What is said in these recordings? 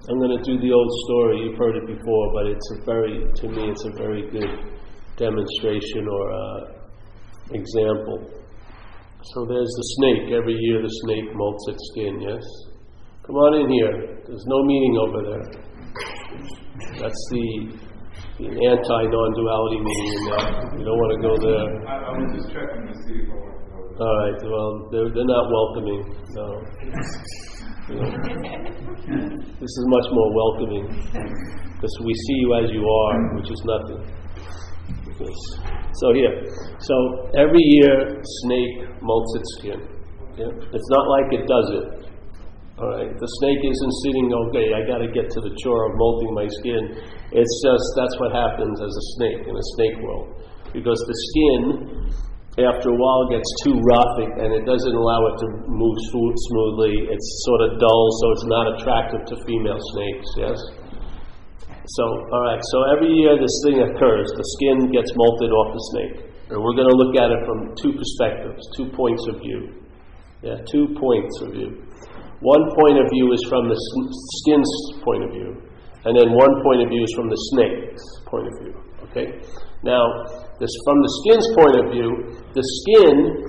I'm going to do the old story. You've heard it before, but to me, it's a very good demonstration or example. So there's the snake. Every year the snake molts its skin, yes? Come on in here. There's no meeting over there. That's the anti-non-duality meeting in there. You don't want to go there. I was just checking to see if I want to go there. All right, well, they're not welcoming, no. This is much more welcoming, because we see you as you are, which is nothing. So every year, snake molts its skin. Yeah? It's not like it does it. All right, the snake isn't sitting, okay, I got to get to the chore of molting my skin. It's just, that's what happens as a snake, in a snake world. Because the skin, after a while, gets too rough and it doesn't allow it to move smoothly. It's sort of dull, so it's not attractive to female snakes, yes? So, all right, so every year this thing occurs. The skin gets molted off the snake. And we're going to look at it from two perspectives, 2 points of view. Yeah, 2 points of view. One point of view is from the skin's point of view, and then one point of view is from the snake's point of view. Okay? Now, from the skin's point of view, the skin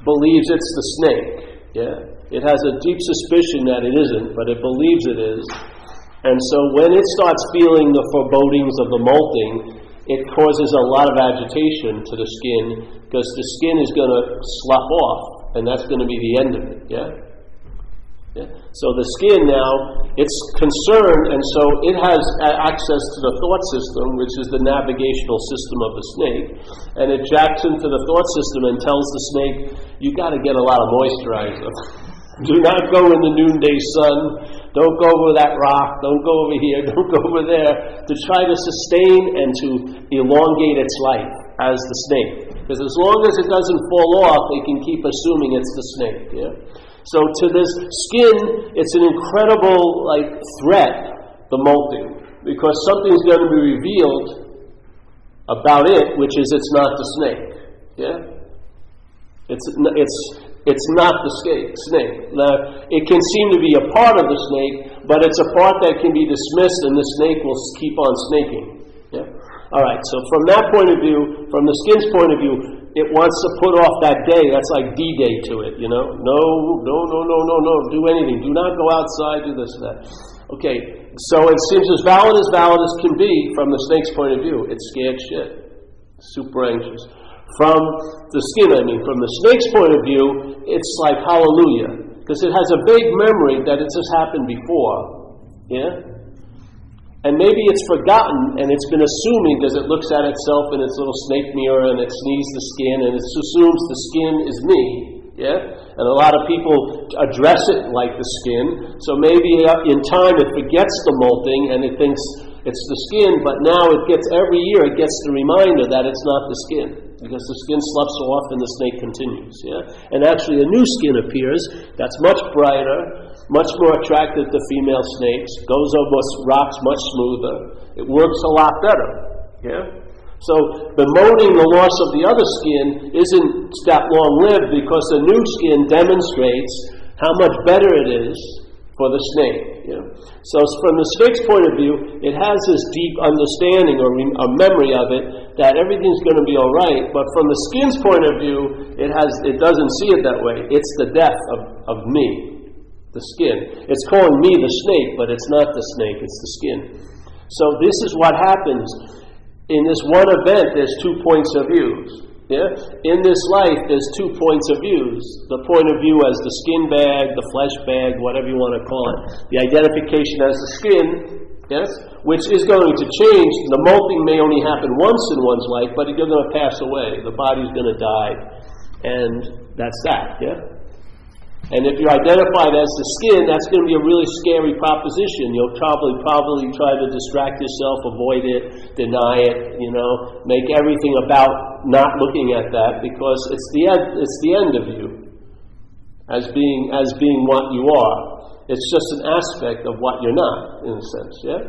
believes it's the snake. Yeah? It has a deep suspicion that it isn't, but it believes it is. And so when it starts feeling the forebodings of the molting, it causes a lot of agitation to the skin, because the skin is going to slough off, and that's going to be the end of it. Yeah? Yeah. So the skin now, it's concerned, and so it has access to the thought system, which is the navigational system of the snake, and it jacks into the thought system and tells the snake, you got to get a lot of moisturizer. Do not go in the noonday sun. Don't go over that rock. Don't go over here. Don't go over there. To try to sustain and to elongate its life as the snake. Because as long as it doesn't fall off, they can keep assuming it's the snake. Yeah? So to this skin, it's an incredible threat, the molting, because something's going to be revealed about it, which is it's not the snake. Yeah, it's not the snake. Now, it can seem to be a part of the snake, but it's a part that can be dismissed, and the snake will keep on snaking. Yeah. All right. So from that point of view, from the skin's point of view, it wants to put off that day. That's like D-Day to it, you know. No, do anything. Do not go outside, do this and that. Okay, so it seems as valid as can be from the snake's point of view. It's scared shit. Super anxious. From the skin, from the snake's point of view, it's like hallelujah. Because it has a vague memory that it just happened before. Yeah? And maybe it's forgotten, and it's been assuming, because it looks at itself in its little snake mirror, and it sees the skin, and it assumes the skin is me, yeah? And a lot of people address it like the skin, so maybe in time it forgets the molting, and it thinks it's the skin, but now every year it gets the reminder that it's not the skin, because the skin sloughs off and the snake continues, yeah? And actually a new skin appears that's much brighter, much more attractive to female snakes, goes over rocks much smoother. It works a lot better. Yeah? So bemoaning the loss of the other skin isn't that long-lived, because the new skin demonstrates how much better it is for the snake. Yeah? So from the snake's point of view, it has this deep understanding or a memory of it that everything's going to be all right. But from the skin's point of view, it doesn't see it that way. It's the death of me. The skin. It's calling me the snake, but it's not the snake, it's the skin. So this is what happens. In this one event, there's 2 points of views. Yeah? In this life, there's 2 points of views. The point of view as the skin bag, the flesh bag, whatever you want to call it. The identification as the skin, yes, which is going to change. The molting may only happen once in one's life, but you're going to pass away. The body's going to die. And that's that, yeah? And if you're identified as the skin, that's going to be a really scary proposition. You'll probably try to distract yourself, avoid it, deny it, make everything about not looking at that, because it's the end of you as being what you are. It's just an aspect of what you're not, in a sense, yeah?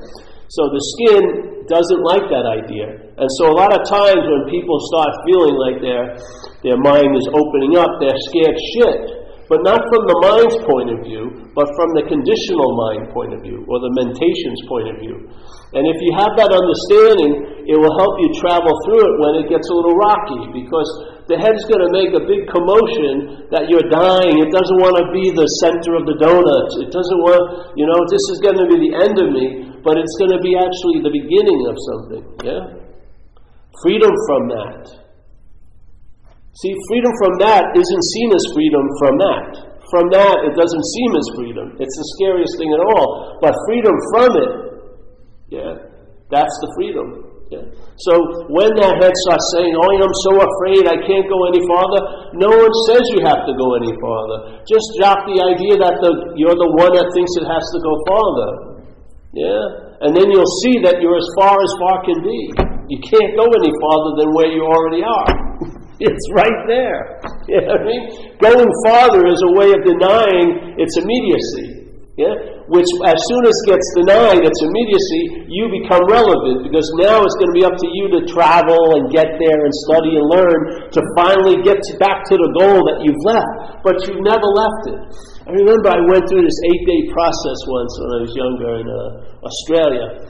So the skin doesn't like that idea. And so a lot of times when people start feeling like their mind is opening up, they're scared shit. But not from the mind's point of view, but from the conditional mind point of view, or the mentation's point of view. And if you have that understanding, it will help you travel through it when it gets a little rocky, because the head's going to make a big commotion that you're dying. It doesn't want to be the center of the donut. It doesn't want, this is going to be the end of me, but it's going to be actually the beginning of something, yeah? Freedom from that. See, freedom from that isn't seen as freedom from that. From that, it doesn't seem as freedom. It's the scariest thing at all. But freedom from it, yeah, that's the freedom. Yeah. So when that head starts saying, "Oh, I'm so afraid, I can't go any farther," no one says you have to go any farther. Just drop the idea that you're the one that thinks it has to go farther. Yeah? And then you'll see that you're as far can be. You can't go any farther than where you already are. It's right there. You know what I mean? Going farther is a way of denying its immediacy. Yeah? Which, as soon as it gets denied its immediacy, you become relevant, because now it's going to be up to you to travel and get there and study and learn to finally get back to the goal that you've left. But you've never left it. I remember I went through this 8-day process once when I was younger in Australia.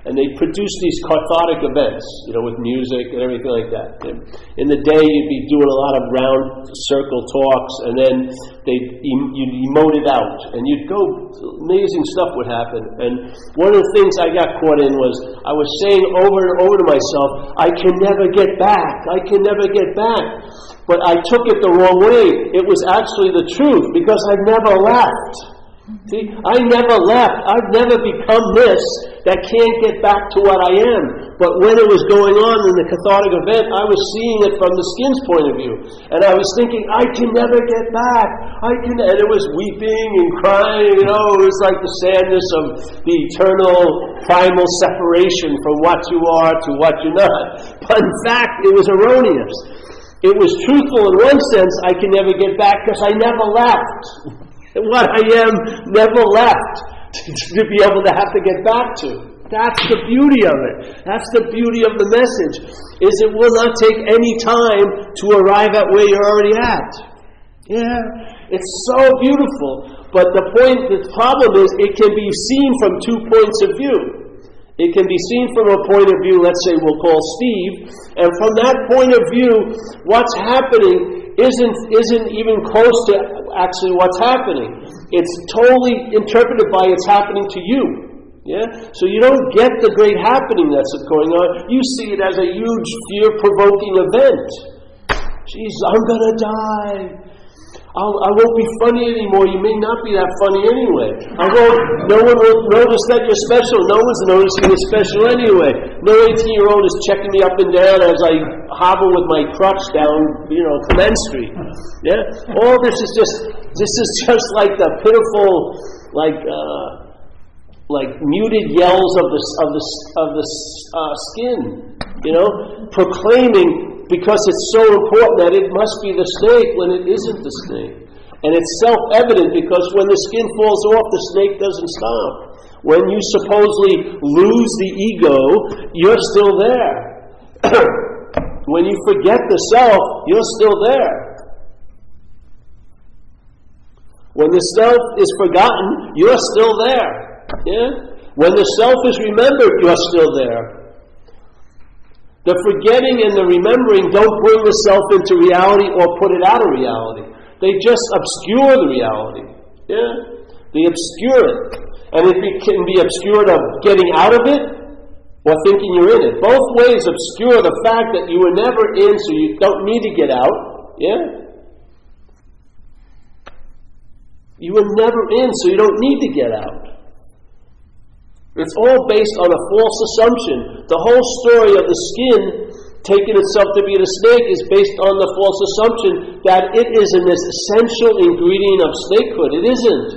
And they produced these cathartic events, with music and everything like that. And in the day, you'd be doing a lot of round circle talks, and then you'd emote it out, and you'd go. Amazing stuff would happen. And one of the things I got caught in was I was saying over and over to myself, "I can never get back. I can never get back." But I took it the wrong way. It was actually the truth, because I've never left. See, I never left. I've never become this that can't get back to what I am. But when it was going on in the cathartic event, I was seeing it from the skin's point of view. And I was thinking, I can never get back. And it was weeping and crying, It was like the sadness of the eternal primal separation from what you are to what you're not. But in fact, it was erroneous. It was truthful in one sense, I can never get back because I never left. What I am never left to be able to have to get back to. That's the beauty of it. That's the beauty of the message, is it will not take any time to arrive at where you're already at. Yeah, it's so beautiful. But the problem is, it can be seen from 2 points of view. It can be seen from a point of view, let's say we'll call Steve, and from that point of view, what's happening isn't even close to actually what's happening. It's totally interpreted by it's happening to you. Yeah? So you don't get the great happening that's going on. You see it as a huge fear-provoking event. Jeez, I'm going to die. I won't be funny anymore. You may not be that funny anyway. No one will notice that you're special. No one's noticing you're special anyway. No 18-year-old is checking me up and down as I hobble with my crutch down, Clement Street. Yeah? All this is just like the pitiful, like muted yells of the skin, proclaiming, because it's so important that it must be the snake when it isn't the snake. And it's self-evident, because when the skin falls off, the snake doesn't stop. When you supposedly lose the ego, you're still there. When you forget the self, you're still there. When the self is forgotten, you're still there. Yeah? When the self is remembered, you're still there. The forgetting and the remembering don't bring the self into reality or put it out of reality. They just obscure the reality. Yeah? They obscure it. And it can be obscured of getting out of it or thinking you're in it. Both ways obscure the fact that you were never in, so you don't need to get out. Yeah? You were never in, so you don't need to get out. It's all based on a false assumption. The whole story of the skin taking itself to be the snake is based on the false assumption that it is an essential ingredient of snakehood. It isn't.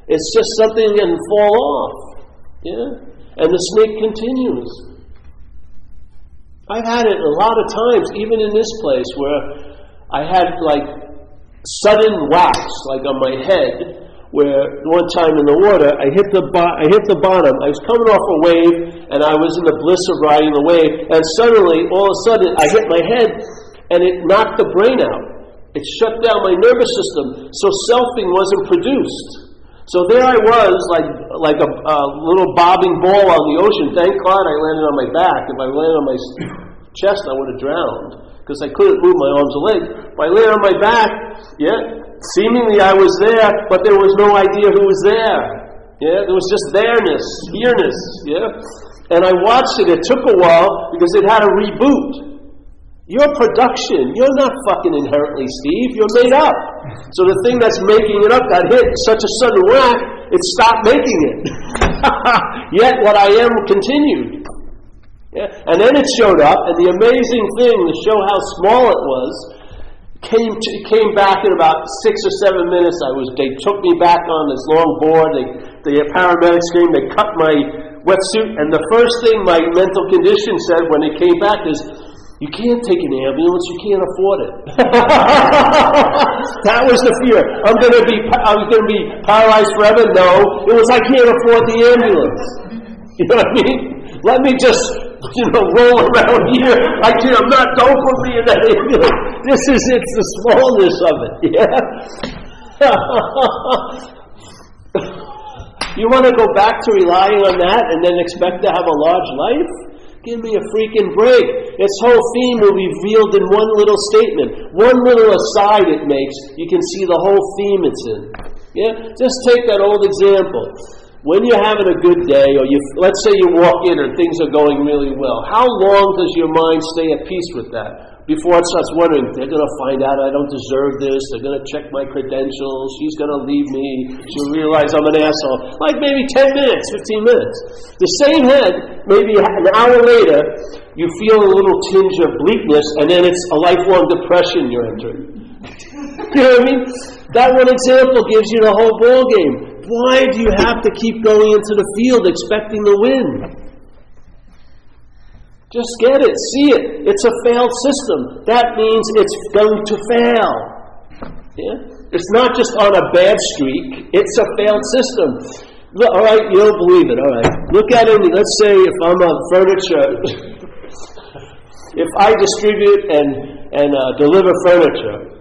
It's just something that can fall off. Yeah? And the snake continues. I've had it a lot of times, even in this place, where I had sudden whacks, on my head, where one time in the water, I hit the bottom. I was coming off a wave, and I was in the bliss of riding the wave, and suddenly, all of a sudden, I hit my head, and it knocked the brain out. It shut down my nervous system, so selfing wasn't produced. So there I was, like a little bobbing ball on the ocean. Thank God I landed on my back. If I landed on my chest, I would have drowned, because I couldn't move my arms or legs. If I landed on my back, seemingly I was there, but there was no idea who was there. There was just there-ness, here-ness. And I watched it. It took a while because it had a reboot. You're production. You're not fucking inherently Steve. You're made up. So the thing that's making it up got hit in such a sudden whack, it stopped making it. Yet what I am continued. And then it showed up, and the amazing thing, to show how small it was, came back in about 6 or 7 minutes. They took me back on this long board. The paramedics came. They cut my wetsuit, and the first thing my mental condition said when it came back is, "You can't take an ambulance. You can't afford it." That was the fear. I was going to be paralyzed forever. No, it was I can't afford the ambulance. You know what I mean? Let me just roll around here. Don't put me in that ambulance. It's the smallness of it. You want to go back to relying on that and then expect to have a large life? Give me a freaking break. Its whole theme will be revealed in one little statement. One little aside it makes, you can see the whole theme it's in. Just take that old example. When you're having a good day, or let's say you walk in and things are going really well, how long does your mind stay at peace with that? Before it starts wondering, they're going to find out I don't deserve this, they're going to check my credentials, she's going to leave me, she'll realize I'm an asshole. Like maybe 10 minutes, 15 minutes. The same head, maybe an hour later, you feel a little tinge of bleakness, and then it's a lifelong depression you're entering. You know what I mean? That one example gives you the whole ball game. Why do you have to keep going into the field expecting to win? Just get it, see it. It's a failed system. That means it's going to fail. It's not just on a bad streak. It's a failed system. Look, all right, you don't believe it. All right. Look at it. Let's say if I'm a furniture, if I distribute and deliver furniture,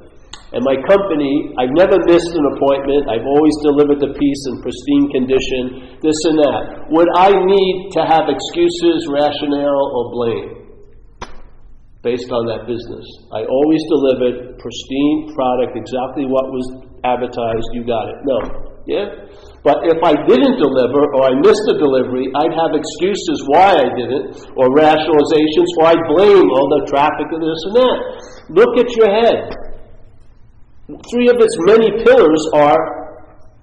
and my company, I've never missed an appointment. I've always delivered the piece in pristine condition, this and that. Would I need to have excuses, rationale, or blame based on that business? I always delivered pristine product, exactly what was advertised. You got it. No. But if I didn't deliver, or I missed a delivery, I'd have excuses why I didn't, or rationalizations, or I'd blame all the traffic and this and that. Look at your head. 3 of its many pillars are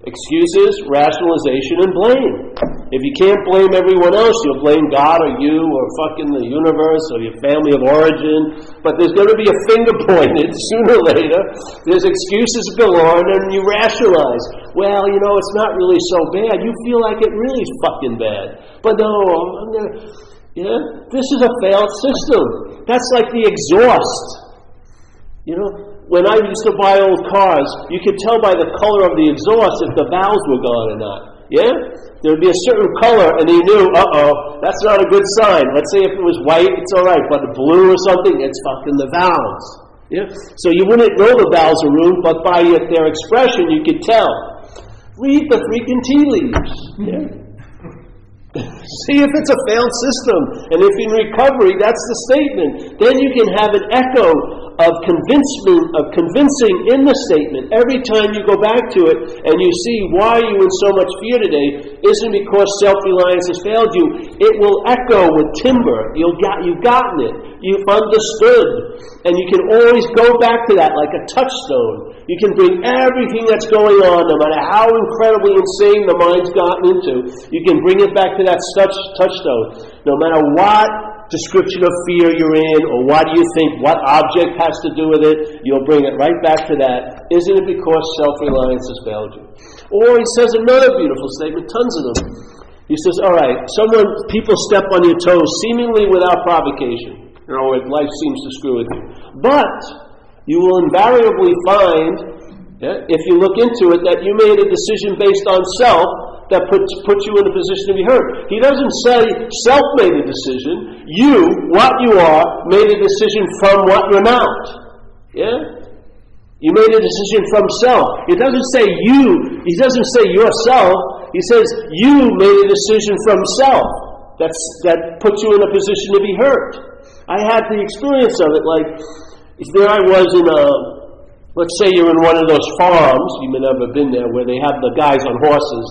excuses, rationalization, and blame. If you can't blame everyone else, you'll blame God or you or fucking the universe or your family of origin. But there's going to be a finger pointed sooner or later. There's excuses galore, and then you rationalize. Well, it's not really so bad. You feel like it really is fucking bad. But no, I'm going to... This is a failed system. That's like the exhaust. When I used to buy old cars, you could tell by the color of the exhaust if the valves were gone or not. There would be a certain color, and you knew, that's not a good sign. Let's say if it was white, it's all right, but blue or something, it's fucking the valves. So you wouldn't know the valves are ruined, but by their expression, you could tell. Read the freaking tea leaves. See if it's a failed system. And if in recovery, that's the statement. Then you can have an echo of convincing in the statement. Every time you go back to it and you see why you in so much fear today isn't because self-reliance has failed you. It will echo with timber. You've gotten it. You've understood. And you can always go back to that like a touchstone. You can bring everything that's going on, no matter how incredibly insane the mind's gotten into, you can bring it back to that touchstone. No matter what description of fear you're in, or what do you think, what object has to do with it, you'll bring it right back to that. Isn't it because self-reliance has failed you? Or he says another beautiful statement, tons of them. He says, all right, people step on your toes seemingly without provocation. Life seems to screw with you. But you will invariably find, if you look into it, that you made a decision based on self that puts you in a position to be hurt. He doesn't say self made a decision. You, what you are, made a decision from what you're not. You made a decision from self. It doesn't say you. He doesn't say yourself. He says you made a decision from self. That puts you in a position to be hurt. I had the experience of it. Like, there I was in let's say you're in one of those farms. You may never have been there, where they have the guys on horses,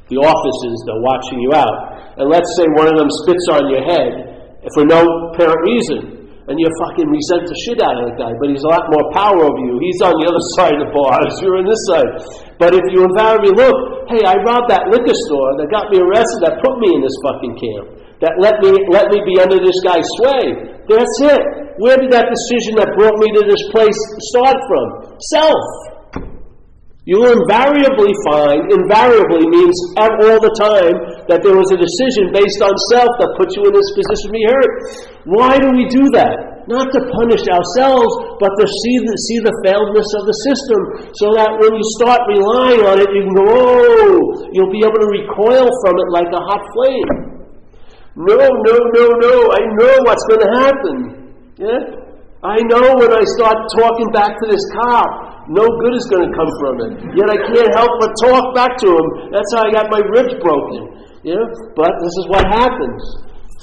the officers, they're watching you out. And let's say one of them spits on your head for no apparent reason. And you fucking resent the shit out of the guy, but he's a lot more power over you. He's on the other side of the bars, you're on this side. But if you invariably look, hey, I robbed that liquor store that got me arrested, that put me in this fucking camp, that let me be under this guy's sway. That's it. Where did that decision that brought me to this place start from? Self. You will invariably find, invariably means all the time, that there was a decision based on self that put you in this position to be hurt. Why do we do that? Not to punish ourselves, but to see the failedness of the system, so that when you start relying on it, you can go, oh, you'll be able to recoil from it like a hot flame. No, I know what's going to happen. Yeah? I know when I start talking back to this cop, no good is going to come from it. Yet I can't help but talk back to him. That's how I got my ribs broken. Yeah? But this is what happens.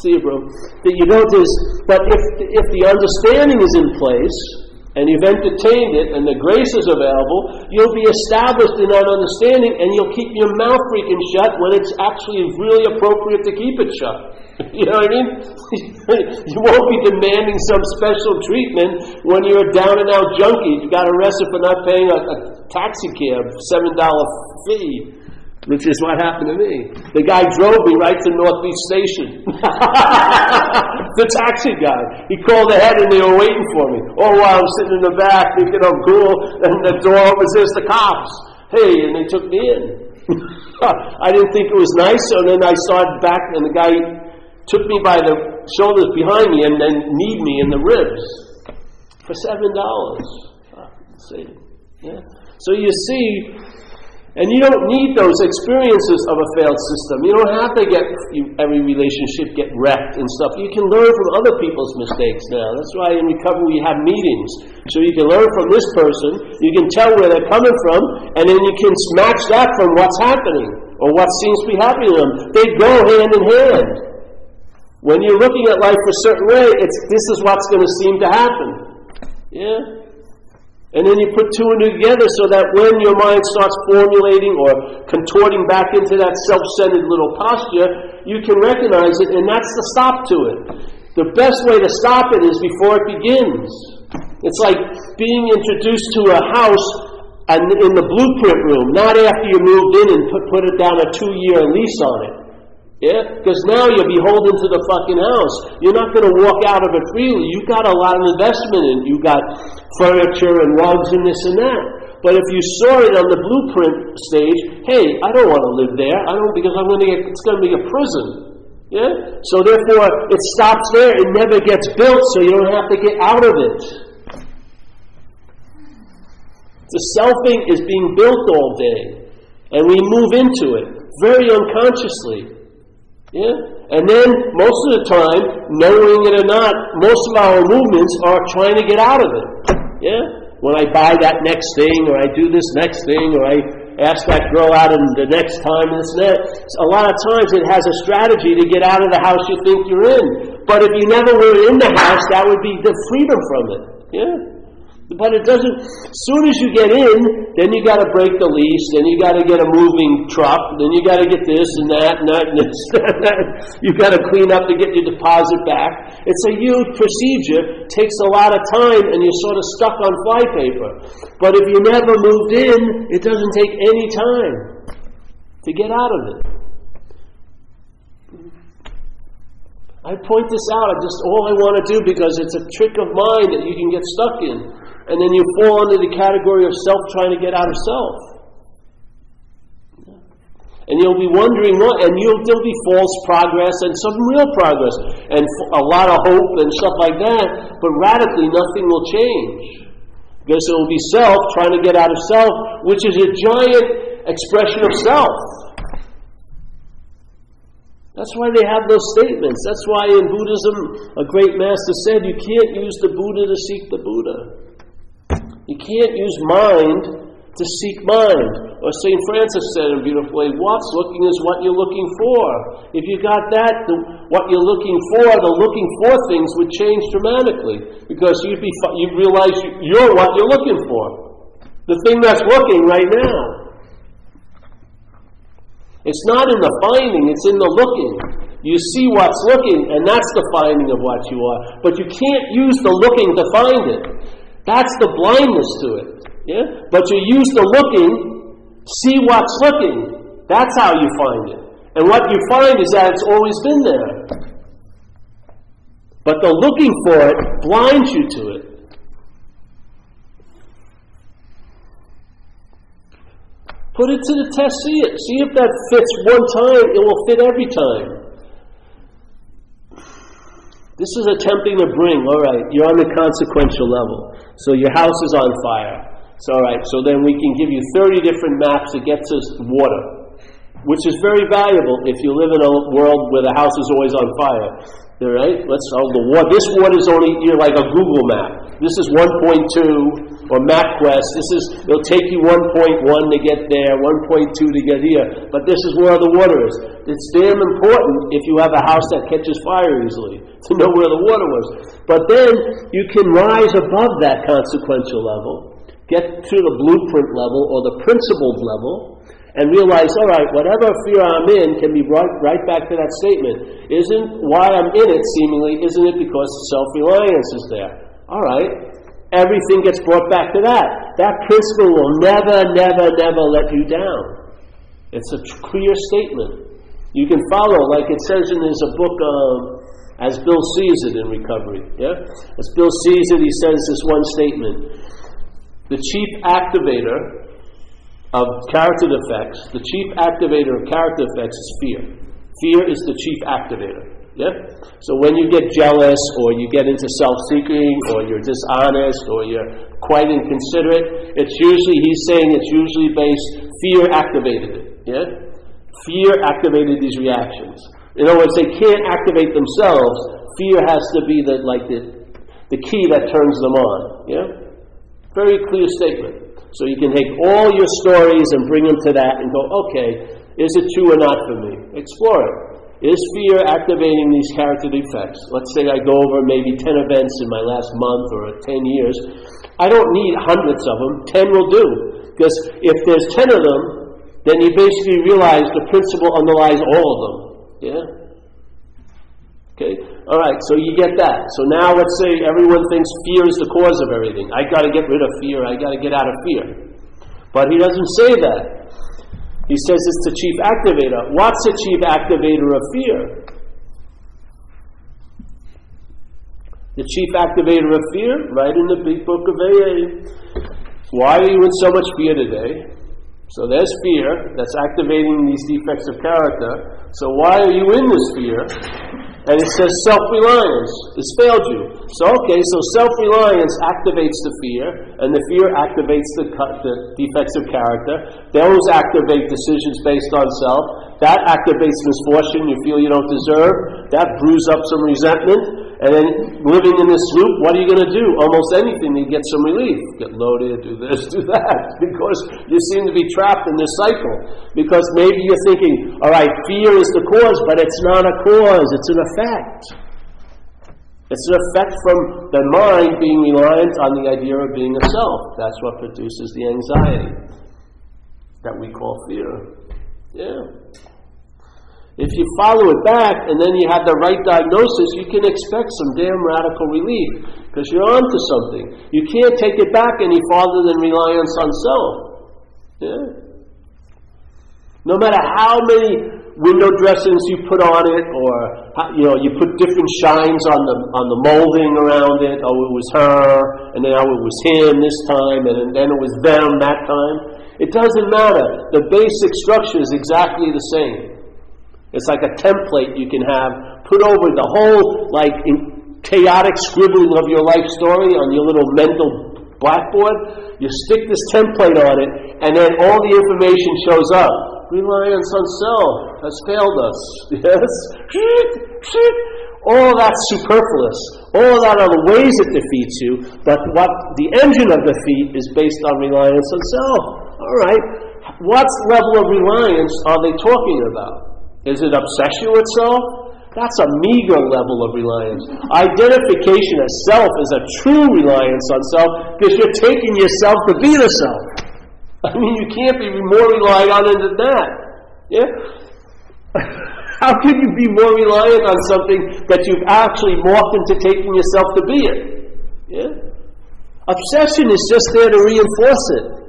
See you, bro. But if the understanding is in place, and you've entertained it, and the grace is available, you'll be established in that understanding, and you'll keep your mouth freaking shut when it's actually really appropriate to keep it shut. You know what I mean? You won't be demanding some special treatment when you're a down-and-out junkie. You got arrested for not paying a taxi cab, $7 fee, which is what happened to me. The guy drove me right to North Beach Station. The taxi guy. He called ahead and they were waiting for me. Oh, while I'm sitting in the back thinking I'm cool, and the door opens, there's the cops. Hey, and they took me in. I didn't think it was nice, so then I started back, and the guy took me by the shoulders behind me and then kneed me in the ribs for $7. Yeah. So you see, and you don't need those experiences of a failed system. You don't have to every relationship get wrecked and stuff. You can learn from other people's mistakes now. That's why in recovery we have meetings. So you can learn from this person, you can tell where they're coming from, and then you can match that from what's happening or what seems to be happening to them. They go hand in hand. When you're looking at life a certain way, this is what's going to seem to happen. Yeah? And then you put two and two together so that when your mind starts formulating or contorting back into that self-centered little posture, you can recognize it, and that's the stop to it. The best way to stop it is before it begins. It's like being introduced to a house in the blueprint room, not after you moved in and put it down a 2-year lease on it. Yeah? Because now you're beholden to the fucking house. You're not going to walk out of it freely. You've got a lot of investment in it. You've got furniture and rugs and this and that. But if you saw it on the blueprint stage, hey, I don't want to live there. Because it's going to be a prison. Yeah? So therefore, it stops there. It never gets built, so you don't have to get out of it. The selfing is being built all day. And we move into it very unconsciously. Yeah? And then, most of the time, knowing it or not, most of our movements are trying to get out of it. Yeah? When I buy that next thing, or I do this next thing, or I ask that girl out in the next time, and this and that, a lot of times it has a strategy to get out of the house you think you're in. But if you never were in the house, that would be the freedom from it. Yeah? But it doesn't, as soon as you get in, then you got to break the lease, then you got to get a moving truck, then you got to get this and that and that and this and that. You got to clean up to get your deposit back. It's a huge procedure, takes a lot of time, and you're sort of stuck on flypaper. But if you never moved in, it doesn't take any time to get out of it. I point this out, all I want to do, because it's a trick of mine that you can get stuck in. And then you fall under the category of self trying to get out of self. And you'll be wondering what, and there'll be false progress and some real progress, and a lot of hope and stuff like that, but radically nothing will change. Because it will be self trying to get out of self, which is a giant expression of self. That's why they have those statements. That's why in Buddhism, a great master said, you can't use the Buddha to seek the Buddha. You can't use mind to seek mind. Or St. Francis said in a beautiful way, what's looking is what you're looking for. If you got that, what you're looking for, the looking for things would change dramatically. Because you'd realize you're what you're looking for. The thing that's looking right now. It's not in the finding, it's in the looking. You see what's looking, and that's the finding of what you are. But you can't use the looking to find it. That's the blindness to it. Yeah? But you use the looking, see what's looking. That's how you find it. And what you find is that it's always been there. But the looking for it blinds you to it. Put it to the test, see it. See if that fits one time, it will fit every time. This is attempting to bring, all right, you're on the consequential level. So your house is on fire. So, all right, so then we can give you 30 different maps to get to water, which is very valuable if you live in a world where the house is always on fire. All right, this water is only like a Google map. This is 1.2 or MapQuest. It'll take you 1.1 to get there, 1.2 to get here. But this is where the water is. It's damn important if you have a house that catches fire easily to know where the water was. But then you can rise above that consequential level, get to the blueprint level or the principled level, and realize, all right, whatever fear I'm in can be brought right back to that statement. Isn't why I'm in it, seemingly, isn't it because self-reliance is there? All right, everything gets brought back to that. That principle will never, never, never let you down. It's a clear statement. You can follow, like it says in there's a book, As Bill Sees It in Recovery. Yeah? As Bill sees it, he says this one statement. The chief activator of character defects, is fear. Fear is the chief activator. Yeah? So when you get jealous, or you get into self-seeking, or you're dishonest, or you're quite inconsiderate, he's saying it's usually based, fear activated it. Yeah? Fear activated these reactions. In other words, they can't activate themselves. Fear has to be the key that turns them on. Yeah? Very clear statement. So you can take all your stories and bring them to that and go, okay, is it true or not for me? Explore it. Is fear activating these character defects? Let's say I go over maybe 10 events in my last month or 10 years. I don't need hundreds of them. 10 will do. Because if there's 10 of them, then you basically realize the principle underlies all of them. Yeah? Okay? All right, so you get that. So now let's say everyone thinks fear is the cause of everything. I got to get rid of fear. I got to get out of fear. But he doesn't say that. He says it's the chief activator. What's the chief activator of fear? The chief activator of fear, right in the big book of AA. Why are you in so much fear today? So there's fear that's activating these defects of character. So why are you in this fear? And it says self-reliance has failed you. So self-reliance activates the fear, and the fear activates the defects of character. Those activate decisions based on self. That activates misfortune you feel you don't deserve. That brews up some resentment. And then living in this loop, what are you going to do? Almost anything to get some relief. Get loaded, do this, do that. Because you seem to be trapped in this cycle. Because maybe you're thinking, all right, fear is the cause, but it's not a cause, it's an effect. It's an effect from the mind being reliant on the idea of being a self. That's what produces the anxiety that we call fear. Yeah. If you follow it back and then you have the right diagnosis, you can expect some damn radical relief because you're onto something. You can't take it back any farther than reliance on self. Yeah. No matter how many window dressings you put on it, or you put different shines on the molding around it. Oh, it was her, and then it was him this time, and then it was them that time. It doesn't matter. The basic structure is exactly the same. It's like a template you can have put over the whole chaotic scribbling of your life story on your little mental blackboard. You stick this template on it, and then all the information shows up. Reliance on self has failed us. Yes? All that's superfluous. All that are the ways it defeats you, but what the engine of defeat is based on reliance on self. All right, what level of reliance are they talking about? Is it obsession with self? That's a meager level of reliance. Identification as self is a true reliance on self because you're taking yourself to be the self. I mean, you can't be more reliant on it than that. Yeah? How can you be more reliant on something that you've actually morphed into taking yourself to be it? Yeah? Obsession is just there to reinforce it.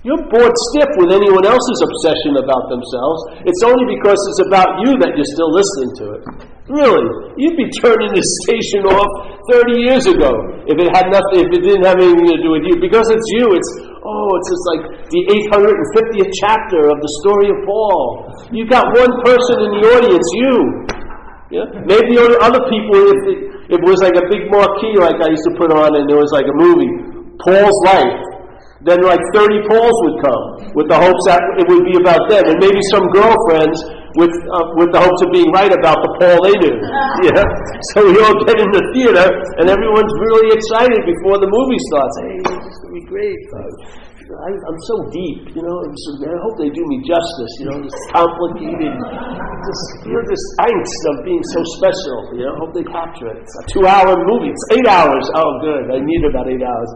You're bored stiff with anyone else's obsession about themselves. It's only because it's about you that you're still listening to it. Really, you'd be turning this station off 30 years ago if it didn't have anything to do with you. Because it's you. It's just like the 850th chapter of the story of Paul. You've got one person in the audience, you. Yeah? Maybe other people, if it was like a big marquee like I used to put on and there was like a movie, Paul's Life. Then like 30 Pauls would come with the hopes that it would be about them, and maybe some girlfriends with the hopes of being right about the Paul they knew. Yeah. So we all get in the theater, and everyone's really excited before the movie starts. Hey, this is gonna be great. I'm so deep, I hope they do me justice, this complicated, this angst of being so special, I hope they capture it. It's a 2-hour movie, it's 8 hours. Oh, good, I need about 8 hours.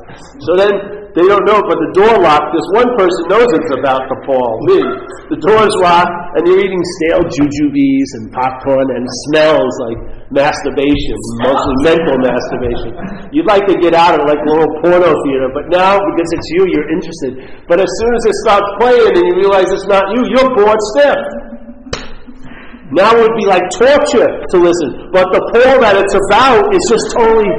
So then, they don't know, but the door locked, this one person knows it's about the Paul, me. The door's locked, and you're eating stale jujubes and popcorn, and smells like masturbation, mostly mental masturbation. You'd like to get out of it like a little porno theater, but now, because it's you, you're interested. But as soon as it starts playing and you realize it's not you, you're bored stiff. Now it would be like torture to listen. But the Paul that it's about is just totally,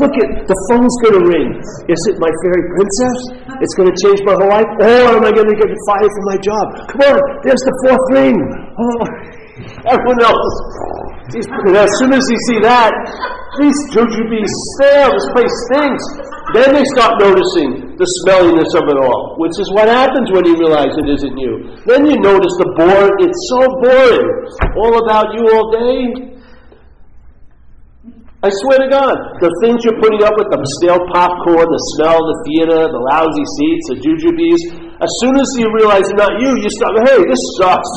look the phone's going to ring. Is it my fairy princess? It's going to change my whole life? Or am I going to get fired from my job? Come on, there's the 4th ring. Everyone else. And as soon as you see that, these jujubes stale, this place stinks. Then they start noticing the smelliness of it all, which is what happens when you realize it isn't you. Then you notice the boring. It's so boring. All about you all day. I swear to God, the things you're putting up with, the stale popcorn, the smell of the theater, the lousy seats, the jujubes, as soon as you realize it's not you, you start, hey, this sucks.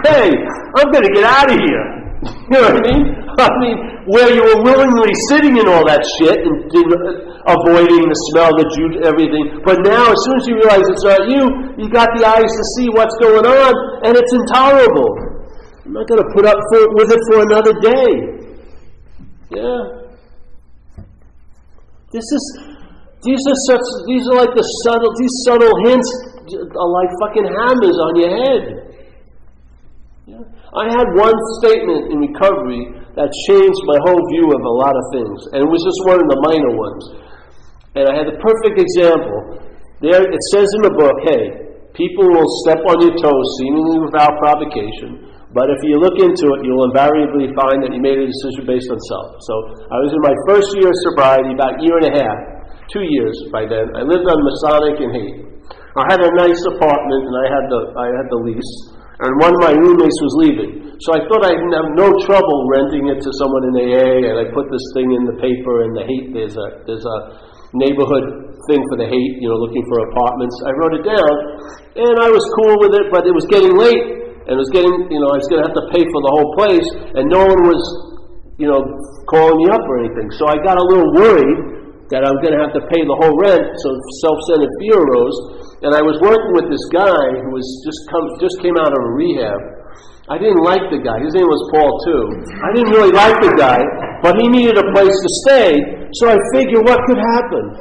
Hey, I'm going to get out of here. You know what I mean? Where you were willingly sitting in all that shit and avoiding the smell, the juice, everything. But now, as soon as you realize it's not you, you got the eyes to see what's going on, and it's intolerable. I'm not going to put up with it for another day. Yeah. These are like these subtle hints are like fucking hammers on your head. Yeah. I had one statement in recovery that changed my whole view of a lot of things, and it was just one of the minor ones. And I had the perfect example. There it says in the book, hey, people will step on your toes seemingly without provocation, but if you look into it, you'll invariably find that you made a decision based on self. So I was in my first year of sobriety, about a year and a half, 2 years by then. I lived on Masonic in Haight. I had a nice apartment, and I had the lease. And one of my roommates was leaving. So I thought I'd have no trouble renting it to someone in AA, and I put this thing in the paper in the Haight. There's a neighborhood thing for the Haight, looking for apartments. I wrote it down, and I was cool with it, but it was getting late, and I was going to have to pay for the whole place, and no one was, calling me up or anything. So I got a little worried that I'm going to have to pay the whole rent, so self-centered fear arose. And I was working with this guy who was just came out of a rehab. I didn't like the guy. His name was Paul, too. I didn't really like the guy, but he needed a place to stay, so I figured what could happen?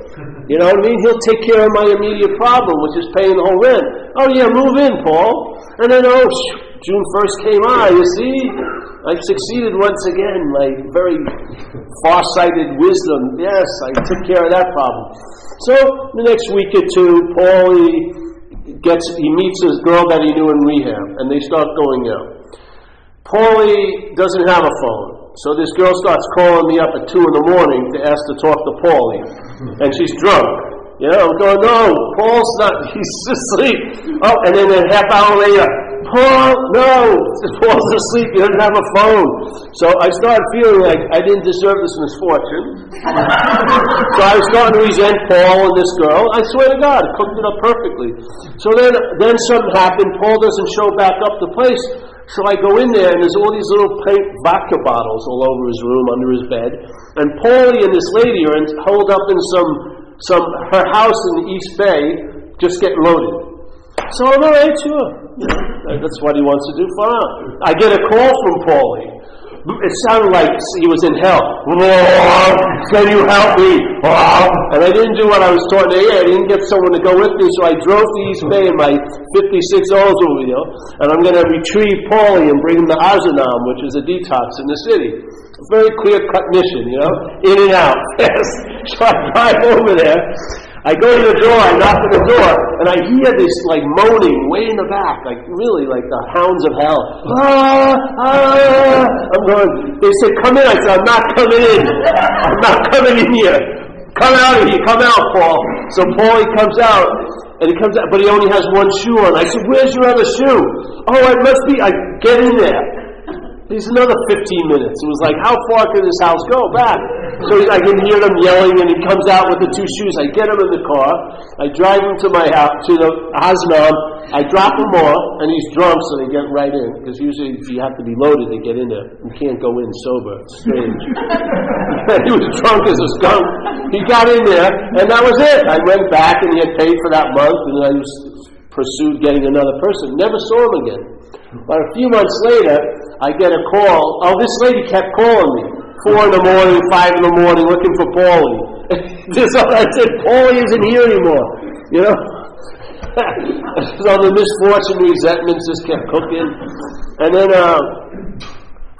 You know what I mean? He'll take care of my immediate problem, which is paying the whole rent. Oh, yeah, move in, Paul. And then, June 1st came on, you see? I succeeded once again, my very far-sighted wisdom. Yes, I took care of that problem. So, the next week or two, Paul, he meets this girl that he knew in rehab, and they start going out. Paulie doesn't have a phone, so this girl starts calling me up at 2 in the morning to ask to talk to Paulie, and she's drunk. I'm going, no, Paul's not, he's asleep. Oh, and then a half hour later, Paul, no, Paul's asleep, he doesn't have a phone. So I started feeling like I didn't deserve this misfortune. So I was starting to resent Paul and this girl. I swear to God, cooked it up perfectly. So then something happened, Paul doesn't show back up the place. So I go in there and there's all these little pink vodka bottles all over his room, under his bed. And Paulie and this lady are holed up in her house in the East Bay, just getting loaded. So I'm all right, sure. That's what he wants to do. Fine. I get a call from Paulie. It sounded like he was in hell. Can you help me? And I didn't do what I was taught. I didn't get someone to go with me, so I drove to East Bay in my 56 Oldsmobile, and I'm going to retrieve Paulie and bring him to Ozanam, which is a detox in the city. A very clear-cut mission, in and out. So I drive over there. I go to the door, I knock on the door, and I hear this moaning way in the back, really like the hounds of hell. I'm going, they said, come in. I said, I'm not coming in. I'm not coming in here. Come out of here. Come out, Paul. So Paul, he comes out, but he only has one shoe on. I said, where's your other shoe? Oh, it must be, I get in there. He's another 15 minutes. It was like, how far can this house go back? So I can hear them yelling, and he comes out with the two shoes. I get him in the car. I drive him to my house, to the Haznam. I drop him off, and he's drunk, so they get right in. Because usually you have to be loaded to get in there. You can't go in sober. It's strange. He was drunk as a skunk. He got in there, and that was it. I went back, and he had paid for that month, and I pursued getting another person. Never saw him again. But a few months later, I get a call. Oh, this lady kept calling me. 4 in the morning, 5 in the morning, looking for Paulie. I said, Paulie isn't here anymore. So the misfortune, resentments just kept cooking. And then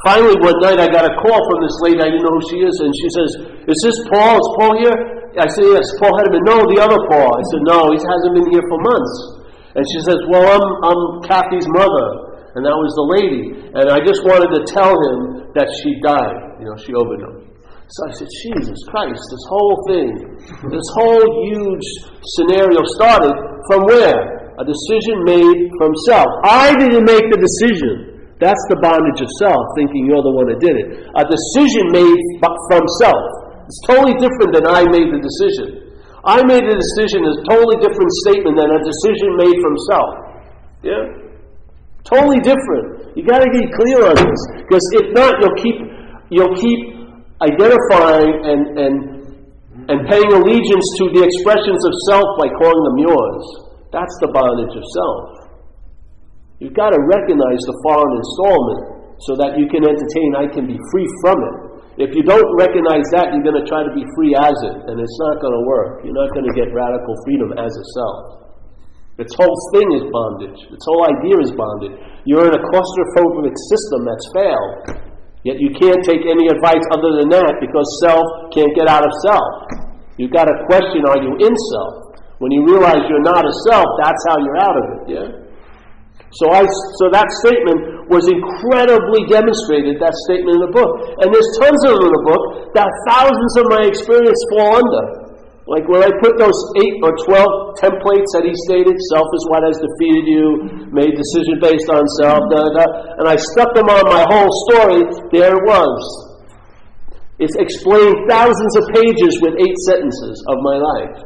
finally one night I got a call from this lady. I didn't know who she is. And she says, is this Paul? Is Paul here? I said, yes, Paul Hederman. No, the other Paul. I said, no, he hasn't been here for months. And she says, well, I'm Kathy's mother. And that was the lady. And I just wanted to tell him that she died. She overdosed. So I said, Jesus Christ, this whole thing, this whole huge scenario started from where? A decision made from self. I didn't make the decision. That's the bondage of self, thinking you're the one that did it. A decision made from self. It's totally different than I made the decision. I made the decision is a totally different statement than a decision made from self. Yeah? Totally different. You got to get clear on this, because if not, you'll keep identifying and paying allegiance to the expressions of self by calling them yours. That's the bondage of self. You've got to recognize the foreign installment so that you can entertain. I can be free from it. If you don't recognize that, you're going to try to be free as it, and it's not going to work. You're not going to get radical freedom as a self. Its whole thing is bondage. Its whole idea is bondage. You're in a claustrophobic system that's failed. Yet you can't take any advice other than that, because self can't get out of self. You've got to question, are you in self? When you realize you're not a self, that's how you're out of it. Yeah. So that statement was incredibly demonstrated, that statement in the book. And there's tons of them in the book that thousands of my experience fall under. Like when I put those 8 or 12 templates that he stated, self is what has defeated you, made decision based on self, and I stuck them on my whole story, there it was. It's explained thousands of pages with 8 sentences of my life.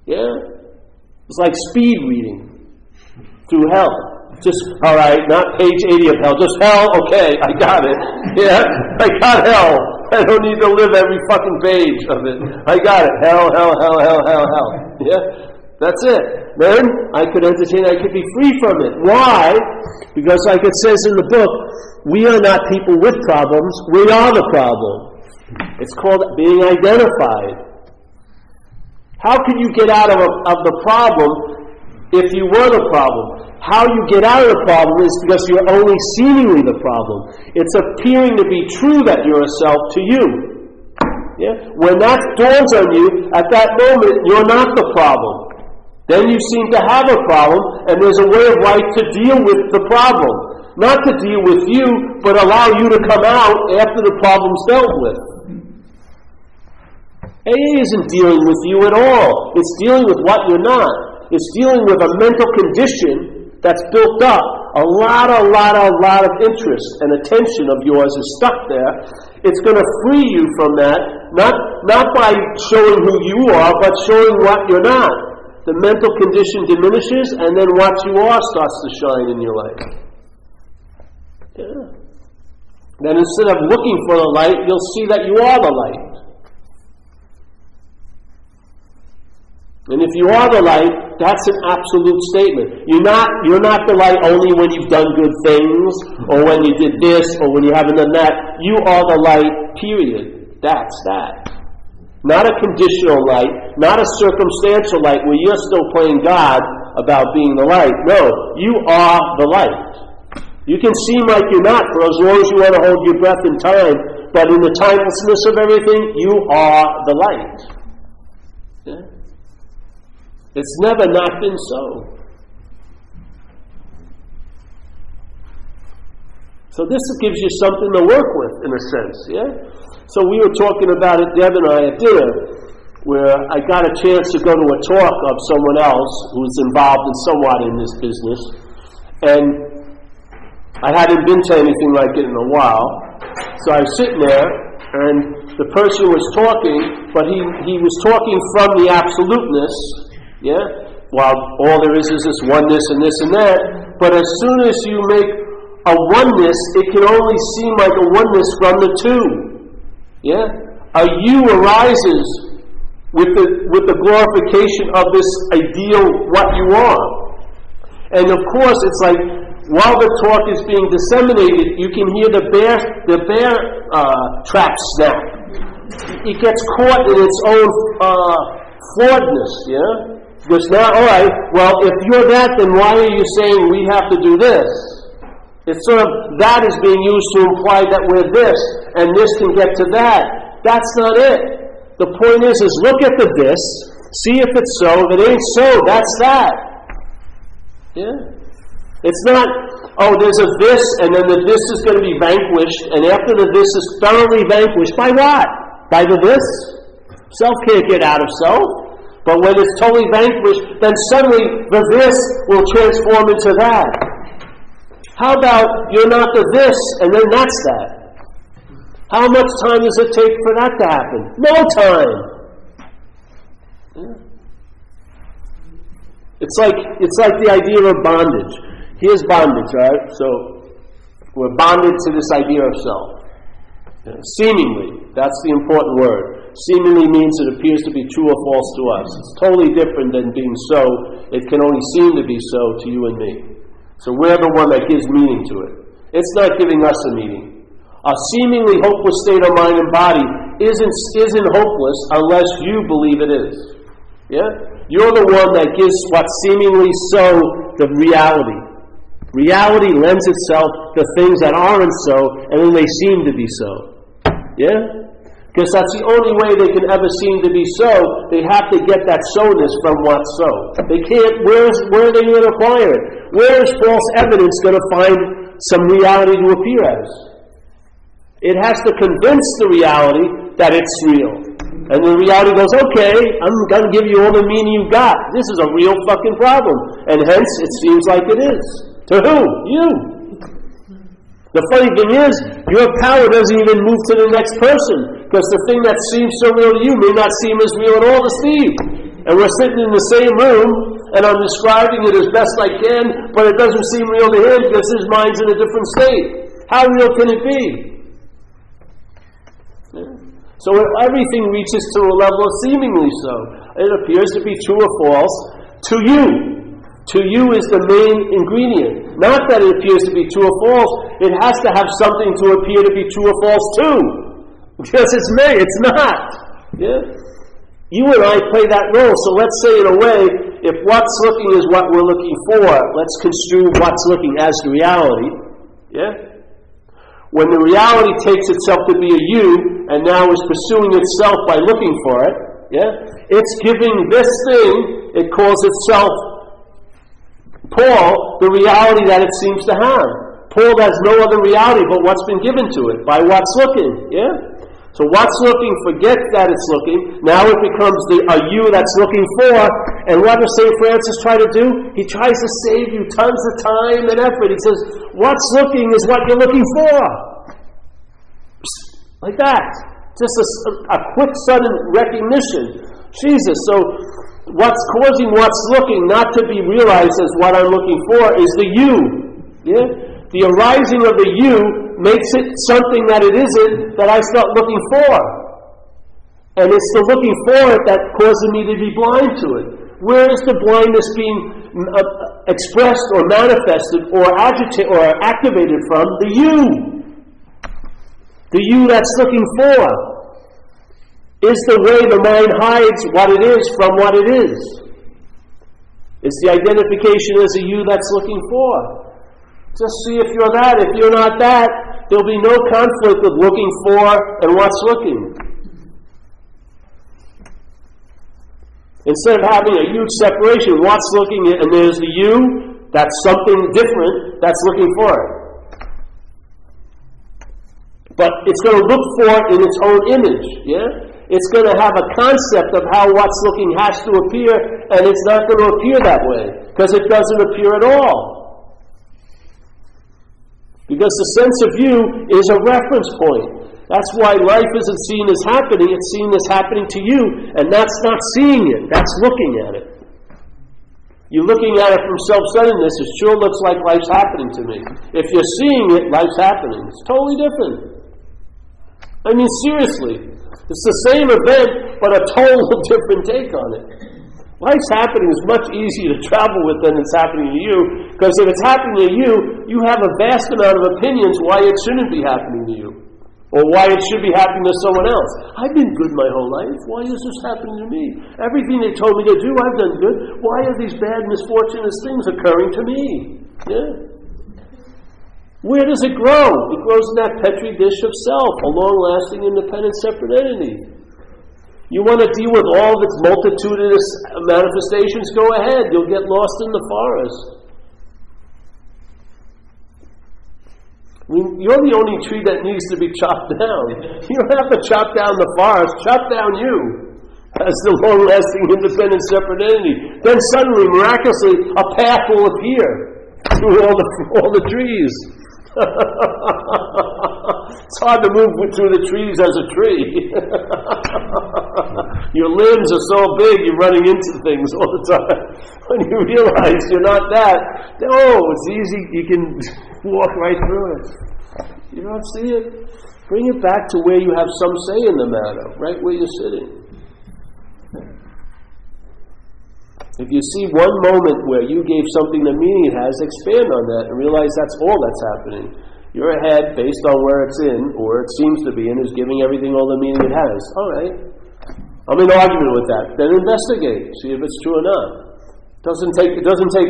Yeah? It's like speed reading through hell. Just, all right, not page 80 of hell, just hell, okay, I got it. Yeah, I got hell. I don't need to live every fucking page of it. I got it. Hell. Yeah, that's it. Then I could entertain, I could be free from it. Why? Because like it says in the book, we are not people with problems, we are the problem. It's called being identified. How can you get out of the problem if you were the problem? How you get out of the problem is because you're only seemingly the problem. It's appearing to be true that you're a self to you. Yeah? When that dawns on you, at that moment, you're not the problem. Then you seem to have a problem, and there's a way of life to deal with the problem. Not to deal with you, but allow you to come out after the problem's dealt with. AA isn't dealing with you at all. It's dealing with what you're not. It's dealing with a mental condition that's built up lot of interest and attention of yours is stuck there. It's going to free you from that, not by showing who you are, but showing what you're not. The mental condition diminishes, and then what you are starts to shine in your life. Yeah. Then instead of looking for the light, you'll see that you are the light. And if you are the light, that's an absolute statement. You're not the light only when you've done good things, or when you did this, or when you haven't done that. You are the light, period. That's that. Not a conditional light, not a circumstantial light where you're still playing God about being the light. No, you are the light. You can seem like you're not for as long as you want to hold your breath in time, but in the timelessness of everything, you are the light. Yeah? It's never not been so. So this gives you something to work with, in a sense, yeah? So we were talking about it, Deb and I, at dinner, where I got a chance to go to a talk of someone else who's involved in somewhat in this business, and I hadn't been to anything like it in a while. So I was sitting there, and the person was talking, but he was talking from the absoluteness, yeah? While all there is this oneness and this and that. But as soon as you make a oneness, it can only seem like a oneness from the two. Yeah? A you arises with the glorification of this ideal what you are. And of course, it's like, while the talk is being disseminated, you can hear the bear trap snap. It gets caught in its own flawedness, yeah? Because now, all right, well, if you're that, then why are you saying we have to do this? It's sort of, that is being used to imply that we're this, and this can get to that. That's not it. The point is look at the this, see if it's so. If it ain't so, that's that. Yeah? It's not, oh, there's a this, and then the this is going to be vanquished, and after the this is thoroughly vanquished, by what? By the this? Self can't get out of self. But when it's totally vanquished, then suddenly the this will transform into that. How about you're not the this, and then that's that? How much time does it take for that to happen? No time. Yeah. It's like the idea of bondage. Here's bondage, right? So we're bonded to this idea of self. Yeah. Seemingly, that's the important word. Seemingly means it appears to be true or false to us. It's totally different than being so. It can only seem to be so to you and me. So we're the one that gives meaning to it. It's not giving us a meaning. A seemingly hopeless state of mind and body isn't hopeless unless you believe it is. Yeah? You're the one that gives what's seemingly so the reality. Reality lends itself to things that aren't so, and then they seem to be so. Yeah? Because that's the only way they can ever seem to be so. They have to get that so-ness from what's so. They can't, where are they going to acquire it? Where is false evidence going to find some reality to appear as? It has to convince the reality that it's real. And the reality goes, okay, I'm going to give you all the meaning you've got. This is a real fucking problem. And hence, it seems like it is. To who? You. The funny thing is, your power doesn't even move to the next person, because the thing that seems so real to you may not seem as real at all to Steve. And we're sitting in the same room, and I'm describing it as best I can, but it doesn't seem real to him because his mind's in a different state. How real can it be? Yeah. So everything reaches to a level of seemingly so. It appears to be true or false to you. To you is the main ingredient. Not that it appears to be true or false. It has to have something to appear to be true or false too. Because it's me, it's not. Yeah? You and I play that role. So let's say in a way, if what's looking is what we're looking for, let's construe what's looking as the reality. Yeah? When the reality takes itself to be a you, and now is pursuing itself by looking for it, yeah? It's giving this thing, it calls itself Paul, the reality that it seems to have. Paul has no other reality but what's been given to it by what's looking. Yeah? So what's looking forgets that it's looking. Now it becomes a you that's looking for. And what does St. Francis try to do? He tries to save you tons of time and effort. He says, what's looking is what you're looking for. Like that. Just a quick, sudden recognition. Jesus. So what's causing what's looking not to be realized as what I'm looking for is the you. Yeah? The arising of the you makes it something that it isn't that I start looking for. And it's the looking for it that causes me to be blind to it. Where is the blindness being expressed or manifested or agitated or activated from? The you. The you that's looking for. Is the way the mind hides what it is from what it is. It's the identification as a you that's looking for. Just see if you're that. If you're not that, there'll be no conflict with looking for and what's looking. Instead of having a huge separation, what's looking and there's the you, that's something different that's looking for it. But it's going to look for it in its own image, yeah? It's going to have a concept of how what's looking has to appear, and it's not going to appear that way, because it doesn't appear at all. Because the sense of you is a reference point. That's why life isn't seen as happening, it's seen as happening to you, and that's not seeing it, that's looking at it. You're looking at it from self-centeredness, it sure looks like life's happening to me. If you're seeing it, life's happening. It's totally different. I mean, seriously. It's the same event, but a total different take on it. Life's happening is much easier to travel with than it's happening to you, because if it's happening to you, you have a vast amount of opinions why it shouldn't be happening to you, or why it should be happening to someone else. I've been good my whole life. Why is this happening to me? Everything they told me to do, I've done good. Why are these bad, misfortunate things occurring to me? Yeah. Where does it grow? It grows in that petri dish of self, a long-lasting, independent, separate entity. You want to deal with all of its multitudinous manifestations? Go ahead. You'll get lost in the forest. You're the only tree that needs to be chopped down. You don't have to chop down the forest. Chop down you as the long-lasting, independent, separate entity. Then suddenly, miraculously, a path will appear through all the trees. It's hard to move through the trees as a tree. Your limbs are so big, you're running into things all the time. When you realize you're not that, it's easy, you can walk right through it. You don't see it? Bring it back to where you have some say in the matter, right where you're sitting. If you see one moment where you gave something the meaning it has, expand on that and realize that's all that's happening. Your head, based on where it's in, or it seems to be in, is giving everything all the meaning it has. All right. I'm in argument with that. Then investigate. See if it's true or not. It doesn't take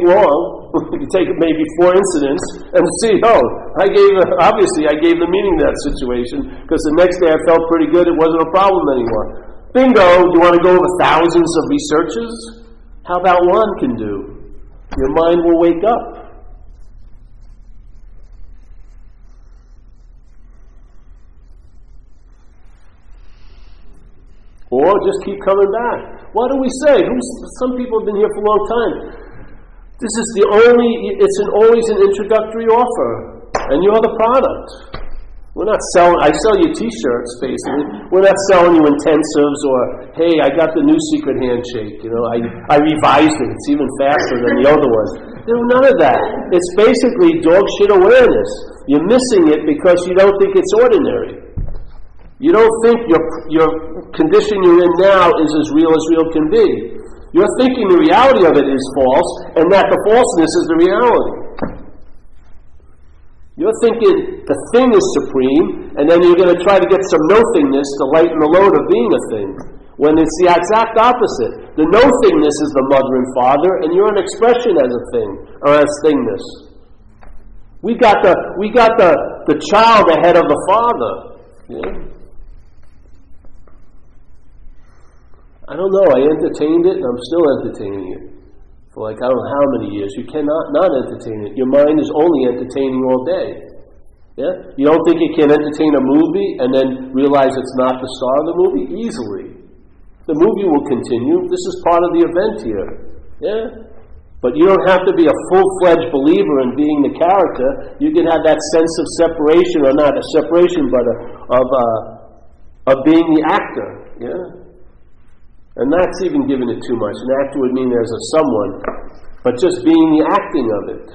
long. You take maybe 4 incidents and see, I gave the meaning to that situation, because the next day I felt pretty good, it wasn't a problem anymore. Bingo! You want to go over thousands of researches? How about one can do? Your mind will wake up. Or just keep coming back. What do we say? Some people have been here for a long time. It's always an introductory offer. And you're the product. We're not selling, I sell you t-shirts, basically. We're not selling you intensives or, hey, I got the new secret handshake. I revised it. It's even faster than the other ones. None of that. It's basically dog shit awareness. You're missing it because you don't think it's ordinary. You don't think your condition you're in now is as real can be. You're thinking the reality of it is false, and that the falseness is the reality. You're thinking the thing is supreme, and then you're going to try to get some no-thingness to lighten the load of being a thing, when it's the exact opposite. The no-thingness is the mother and father, and you're an expression as a thing, or as thingness. We got the child ahead of the father. Yeah? I don't know, I entertained it, and I'm still entertaining it. For I don't know how many years. You cannot not entertain it. Your mind is only entertaining all day. Yeah? You don't think you can entertain a movie and then realize it's not the star of the movie? Easily. The movie will continue. This is part of the event here. Yeah? But you don't have to be a full-fledged believer in being the character. You can have that sense of separation, or not a separation, but of being the actor. Yeah? And that's even giving it too much. An actor would mean there's a someone, but just being the acting of it.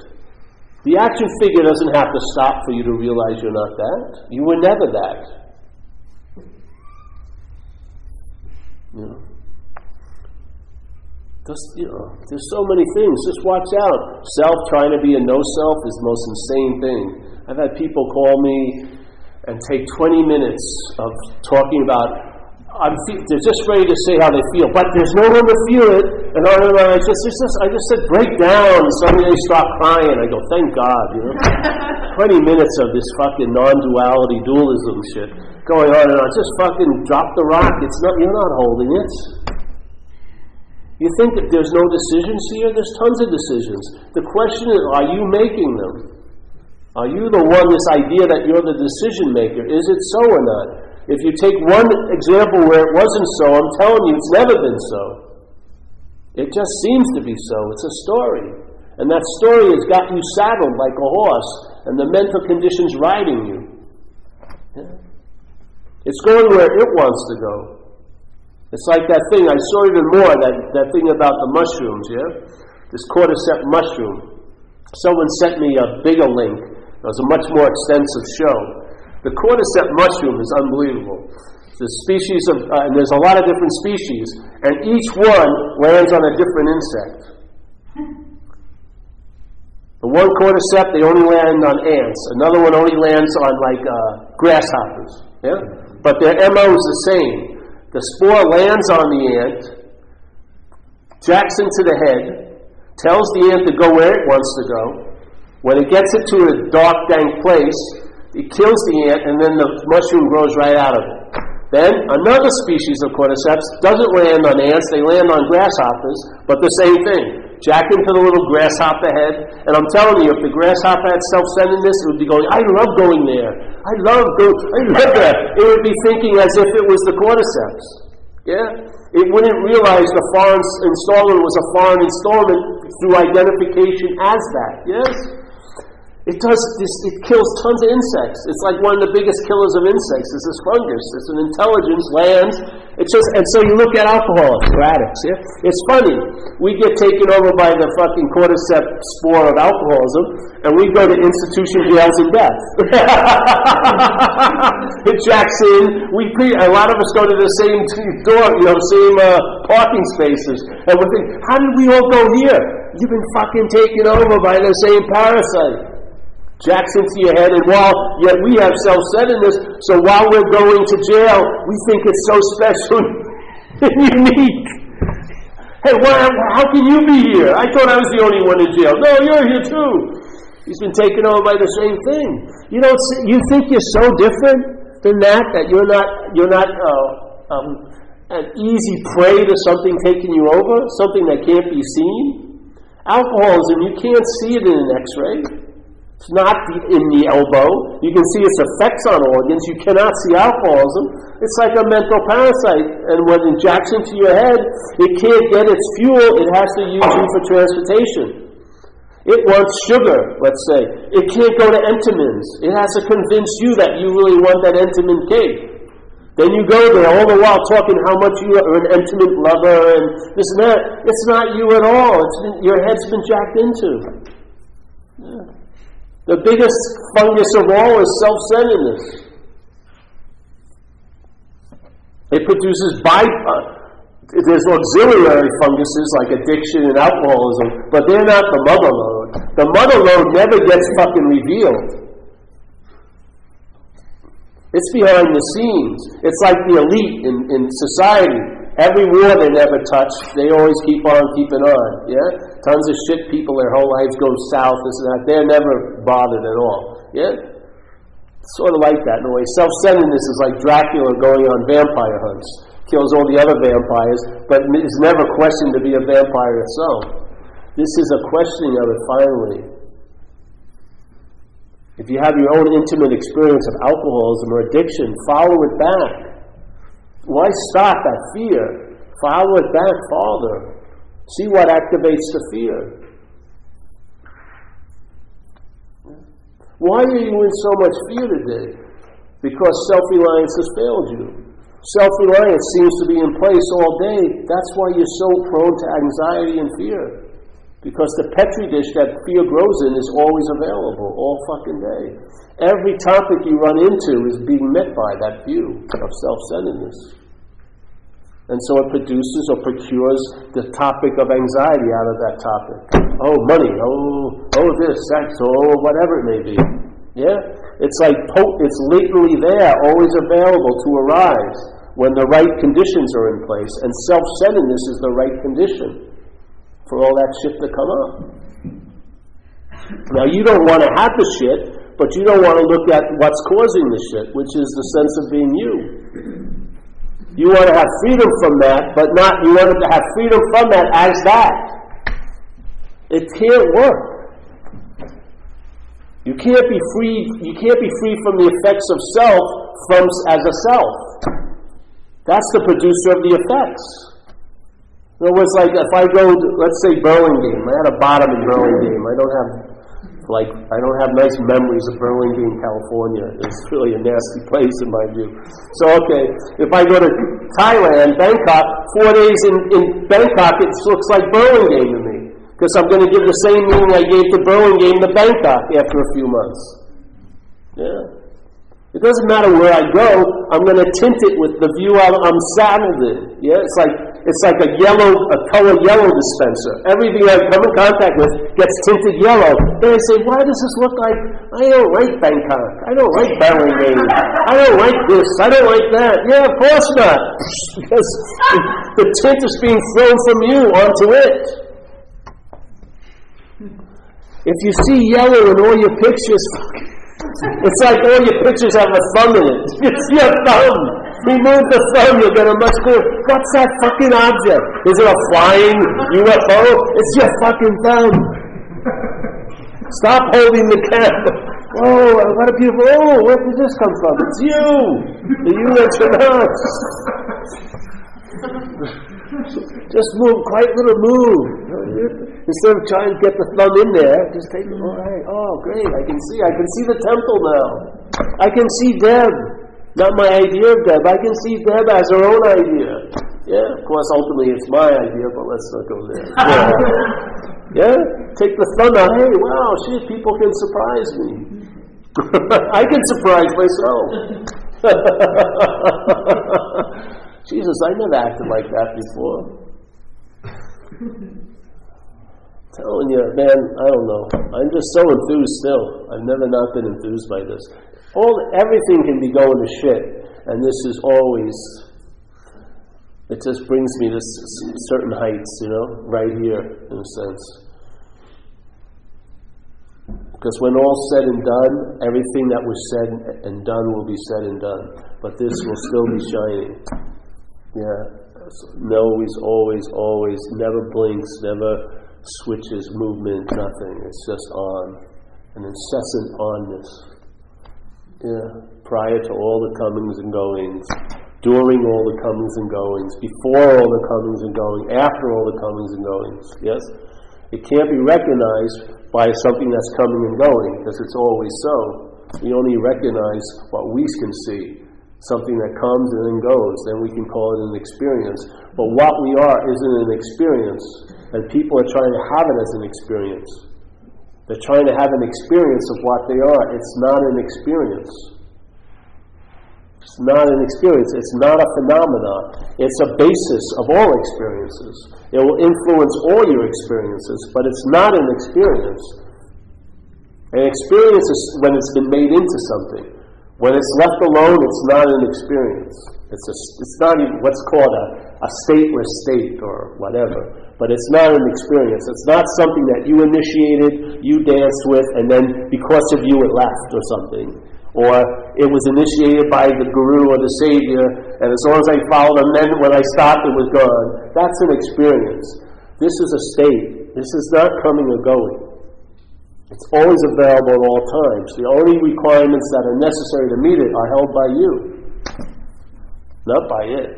The action figure doesn't have to stop for you to realize you're not that. You were never that. There's so many things. Just watch out. Self trying to be a no-self is the most insane thing. I've had people call me and take 20 minutes of talking about, they're just ready to say how they feel, but there's no one to feel it. And I just said, break down. And suddenly they start crying. I go, thank God, 20 minutes of this fucking non-duality dualism shit going on and on. Just fucking drop the rock. You're not holding it. You think that there's no decisions here? There's tons of decisions. The question is, are you making them? Are you the one, this idea that you're the decision maker? Is it so or not? If you take one example where it wasn't so, I'm telling you it's never been so. It just seems to be so. It's a story. And that story has got you saddled like a horse, and the mental condition's riding you. Yeah. It's going where it wants to go. It's like that thing, I saw even more, that thing about the mushrooms, yeah? This cordyceps mushroom. Someone sent me a bigger link. It was a much more extensive show. The cordyceps mushroom is unbelievable. The species of, and there's a lot of different species, and each one lands on a different insect. The one cordyceps, they only land on ants. Another one only lands on grasshoppers. Yeah? But their MO is the same. The spore lands on the ant, jacks into the head, tells the ant to go where it wants to go. When it gets it to a dark, dank place, it kills the ant, and then the mushroom grows right out of it. Then another species of cordyceps doesn't land on ants, they land on grasshoppers, but the same thing. Jack into the little grasshopper head, and I'm telling you, if the grasshopper had self-centeredness, it would be going, I love going there. I love that. It would be thinking as if it was the cordyceps. Yeah? It wouldn't realize the foreign installment was a foreign installment through identification as that. Yes? It does this. It kills tons of insects. It's like one of the biggest killers of insects. It's this fungus. It's an intelligence, lands. And so you look at alcoholics or addicts. Yeah? It's funny. We get taken over by the fucking cordyceps spore of alcoholism, and we go to institution, jails, and death. It jacks in. A lot of us go to the same door, same parking spaces, and we think, how did we all go here? You've been fucking taken over by the same parasite. Jacks into your head, and yet we have self-centeredness, so while we're going to jail, we think it's so special and unique. Hey, how can you be here? I thought I was the only one in jail. No, you're here too. He's been taken over by the same thing. You think you're so different than that you're not an easy prey to something taking you over, something that can't be seen. Alcoholism, you can't see it in an X-ray. It's not in the elbow. You can see its effects on organs. You cannot see alcoholism. It's like a mental parasite. And when it jacks into your head, it can't get its fuel. It has to use you for transportation. It wants sugar, let's say. It can't go to Entenmann's. It has to convince you that you really want that Entenmann cake. Then you go there all the while talking how much you are an Entenmann lover and this and that. It's not you at all. Your head's been jacked into. Yeah. The biggest fungus of all is self-centeredness. It produces there's auxiliary funguses like addiction and alcoholism, but they're not the mother load. The mother load never gets fucking revealed. It's behind the scenes. It's like the elite in society. Every war they never touch, they always keep on keeping on. Yeah? Tons of shit people, their whole lives go south, this and that. They're never bothered at all. Yeah? It's sort of like that in a way. Self-centeredness is like Dracula going on vampire hunts. Kills all the other vampires, but is never questioned to be a vampire itself. This is a questioning of it finally. If you have your own intimate experience of alcoholism or addiction, follow it back. Why stop at fear? Follow it back farther. See what activates the fear. Why are you in so much fear today? Because self-reliance has failed you. Self-reliance seems to be in place all day. That's why you're so prone to anxiety and fear. Because the petri dish that fear grows in is always available, all fucking day. Every topic you run into is being met by that view of self-centeredness. And so it produces or procures the topic of anxiety out of that topic. Oh, money, oh this, sex, oh, whatever it may be. Yeah? It's like it's latently there, always available to arise when the right conditions are in place. And self-centeredness is the right condition for all that shit to come up. Now, you don't want to have the shit, but you don't want to look at what's causing the shit, which is the sense of being you. You want to have freedom from that, but not, you want to have freedom from that as that. It can't work. You can't be free from the effects of self as a self. That's the producer of the effects. In other words, like if I go to, let's say, Burlingame. I had a bottom in Burlingame. I don't have nice memories of Burlingame, California. It's really a nasty place in my view. So, okay, if I go to Thailand, Bangkok, 4 days in Bangkok, it looks like Burlingame to me. Because I'm going to give the same meaning I gave to Burlingame to Bangkok after a few months. Yeah. It doesn't matter where I go, I'm going to tint it with the view I'm saddled in. Yeah, it's like a color yellow dispenser. Everything I come in contact with gets tinted yellow. Then I say, why does this look like, I don't like Bangkok, I don't like Burlingame, I don't like this, I don't like that. Yeah, of course not. Because the tint is being thrown from you onto it. If you see yellow in all your pictures, it's like all your pictures have a thumb in it. It's your thumb. Remove the thumb, you'll get a much clearer. What's that fucking object? Is it a flying UFO? It's your fucking thumb. Stop holding the camera. Oh, what a beautiful, where did this come from? It's you. The you that you're not. Just move, quiet little move. Instead of trying to get the thumb in there, just take it, all right, oh great, I can see the temple now. I can see Deb. Not my idea of Deb. I can see Deb as her own idea. Yeah, of course, ultimately it's my idea, but let's not go there. Yeah? Take the thumb out. Hey, wow, shit, people can surprise me. I can surprise myself. Jesus, I never acted like that before. Telling you, man, I don't know. I'm just so enthused still. I've never not been enthused by this. Everything can be going to shit, and this is always, it just brings me to certain heights, right here, in a sense. Because when all's said and done, everything that was said and done will be said and done. But this will still be shining. Yeah. Always, never blinks, never switches, movement, nothing. It's just on. An incessant onness. Yeah. Prior to all the comings and goings, during all the comings and goings, before all the comings and goings, after all the comings and goings. Yes? It can't be recognized by something that's coming and going, because it's always so. We only recognize what we can see. Something that comes and then goes, then we can call it an experience. But what we are isn't an experience, and people are trying to have it as an experience. They're trying to have an experience of what they are. It's not an experience. It's not an experience. It's not a phenomenon. It's a basis of all experiences. It will influence all your experiences, but it's not an experience. An experience is when it's been made into something. When it's left alone, it's not an experience. It's not even what's called a stateless state or whatever. But it's not an experience. It's not something that you initiated, you danced with, and then because of you it left or something. Or it was initiated by the guru or the savior, and as long as I followed him, then when I stopped it was gone. That's an experience. This is a state. This is not coming or going. It's always available at all times. The only requirements that are necessary to meet it are held by you, not by it.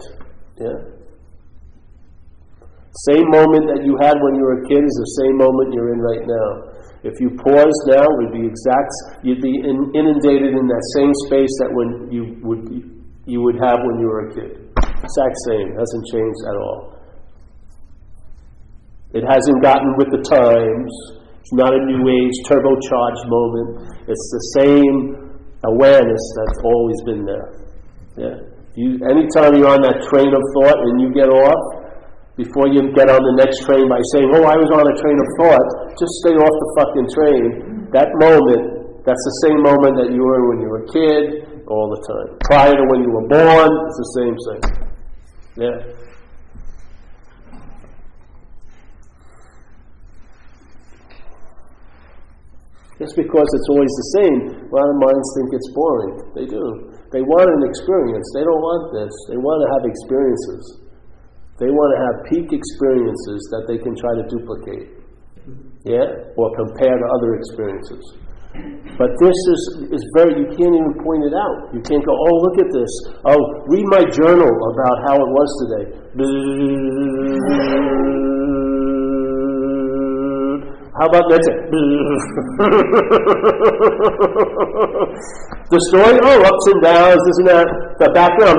Yeah. Same moment that you had when you were a kid is the same moment you're in right now. If you pause now, you'd be inundated in that same space that when you would have when you were a kid. Exact same, hasn't changed at all. It hasn't gotten with the times. It's not a new age turbocharged moment. It's the same awareness that's always been there. Yeah. Anytime you're on that train of thought and you get off, before you get on the next train by saying, oh, I was on a train of thought, just stay off the fucking train. That moment, that's the same moment that you were when you were a kid, all the time. Prior to when you were born, it's the same thing. Yeah. Just because it's always the same, a lot of minds think it's boring. They do. They want an experience. They don't want this. They want to have experiences. They want to have peak experiences that they can try to duplicate, yeah, or compare to other experiences. But this is very, you can't even point it out. You can't go, oh, look at this. Oh, read my journal about how it was today. How about that? The story, oh, ups and downs, this and that. The background.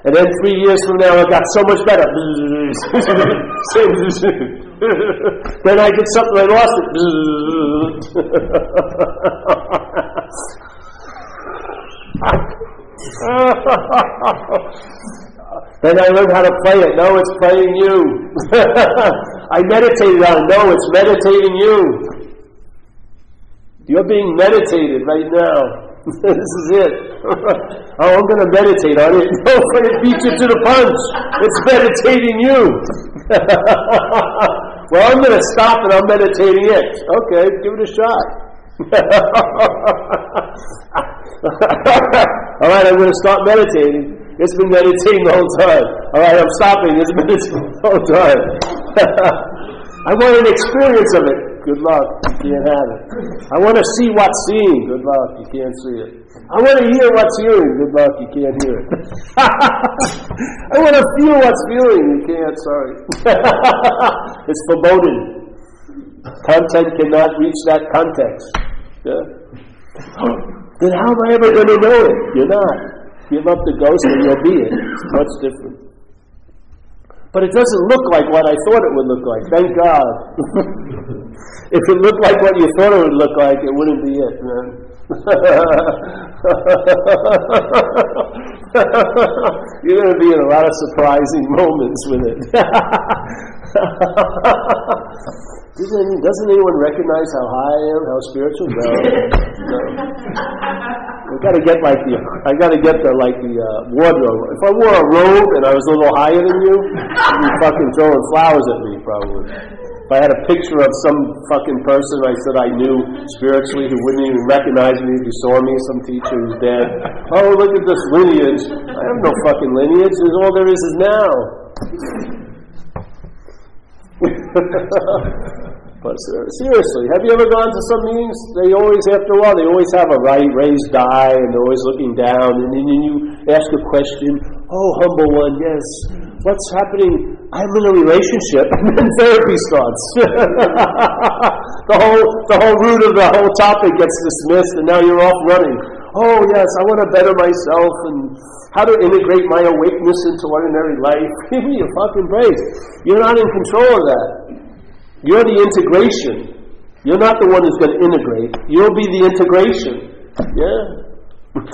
And then 3 years from now, I got so much better. Then I did something, I lost it. Then I learned how to play it. No, it's playing you. I meditated on it. No, it's meditating you. You're being meditated right now. This is it. Oh, I'm going to meditate on it. No, but it beats you to the punch. It's meditating you. Well, I'm going to stop and I'm meditating it. Okay, give it a shot. All right, I'm going to start meditating. It's been meditating the whole time. All right, I'm stopping. It's meditating the whole time. I want an experience of it. Good luck. You can't have it. I want to see what's seeing. Good luck. You can't see it. I want to hear what's hearing. Good luck. You can't hear it. I want to feel what's feeling. You can't. Sorry. It's foreboding. Content cannot reach that context. Yeah? Then how am I ever going to know it? You're not. Give up the ghost and you'll be it. It's much different. But it doesn't look like what I thought it would look like. Thank God. If it looked like what you thought it would look like, it wouldn't be it, man. You're going to be in a lot of surprising moments with it. Doesn't anyone recognize how high I am, how spiritual? No. I got to get the wardrobe. If I wore a robe and I was a little higher than you, you'd be fucking throwing flowers at me, probably. If I had a picture of some fucking person I said I knew spiritually who wouldn't even recognize me if he saw me, some teacher who's dead. Oh, look at this lineage. I have no fucking lineage. There's all there is now. But seriously, have you ever gone to some meetings? They always, after a while, they always have a raised die, and they're always looking down, and then you ask a question, oh, humble one, yes, what's happening? I'm in a relationship, and then therapy starts. The whole root of the whole topic gets dismissed, and now you're off running. Oh, yes, I want to better myself, and how to integrate my awakeness into ordinary life. Give me a fucking break. You're not in control of that. You're the integration. You're not the one who's going to integrate. You'll be the integration. Yeah?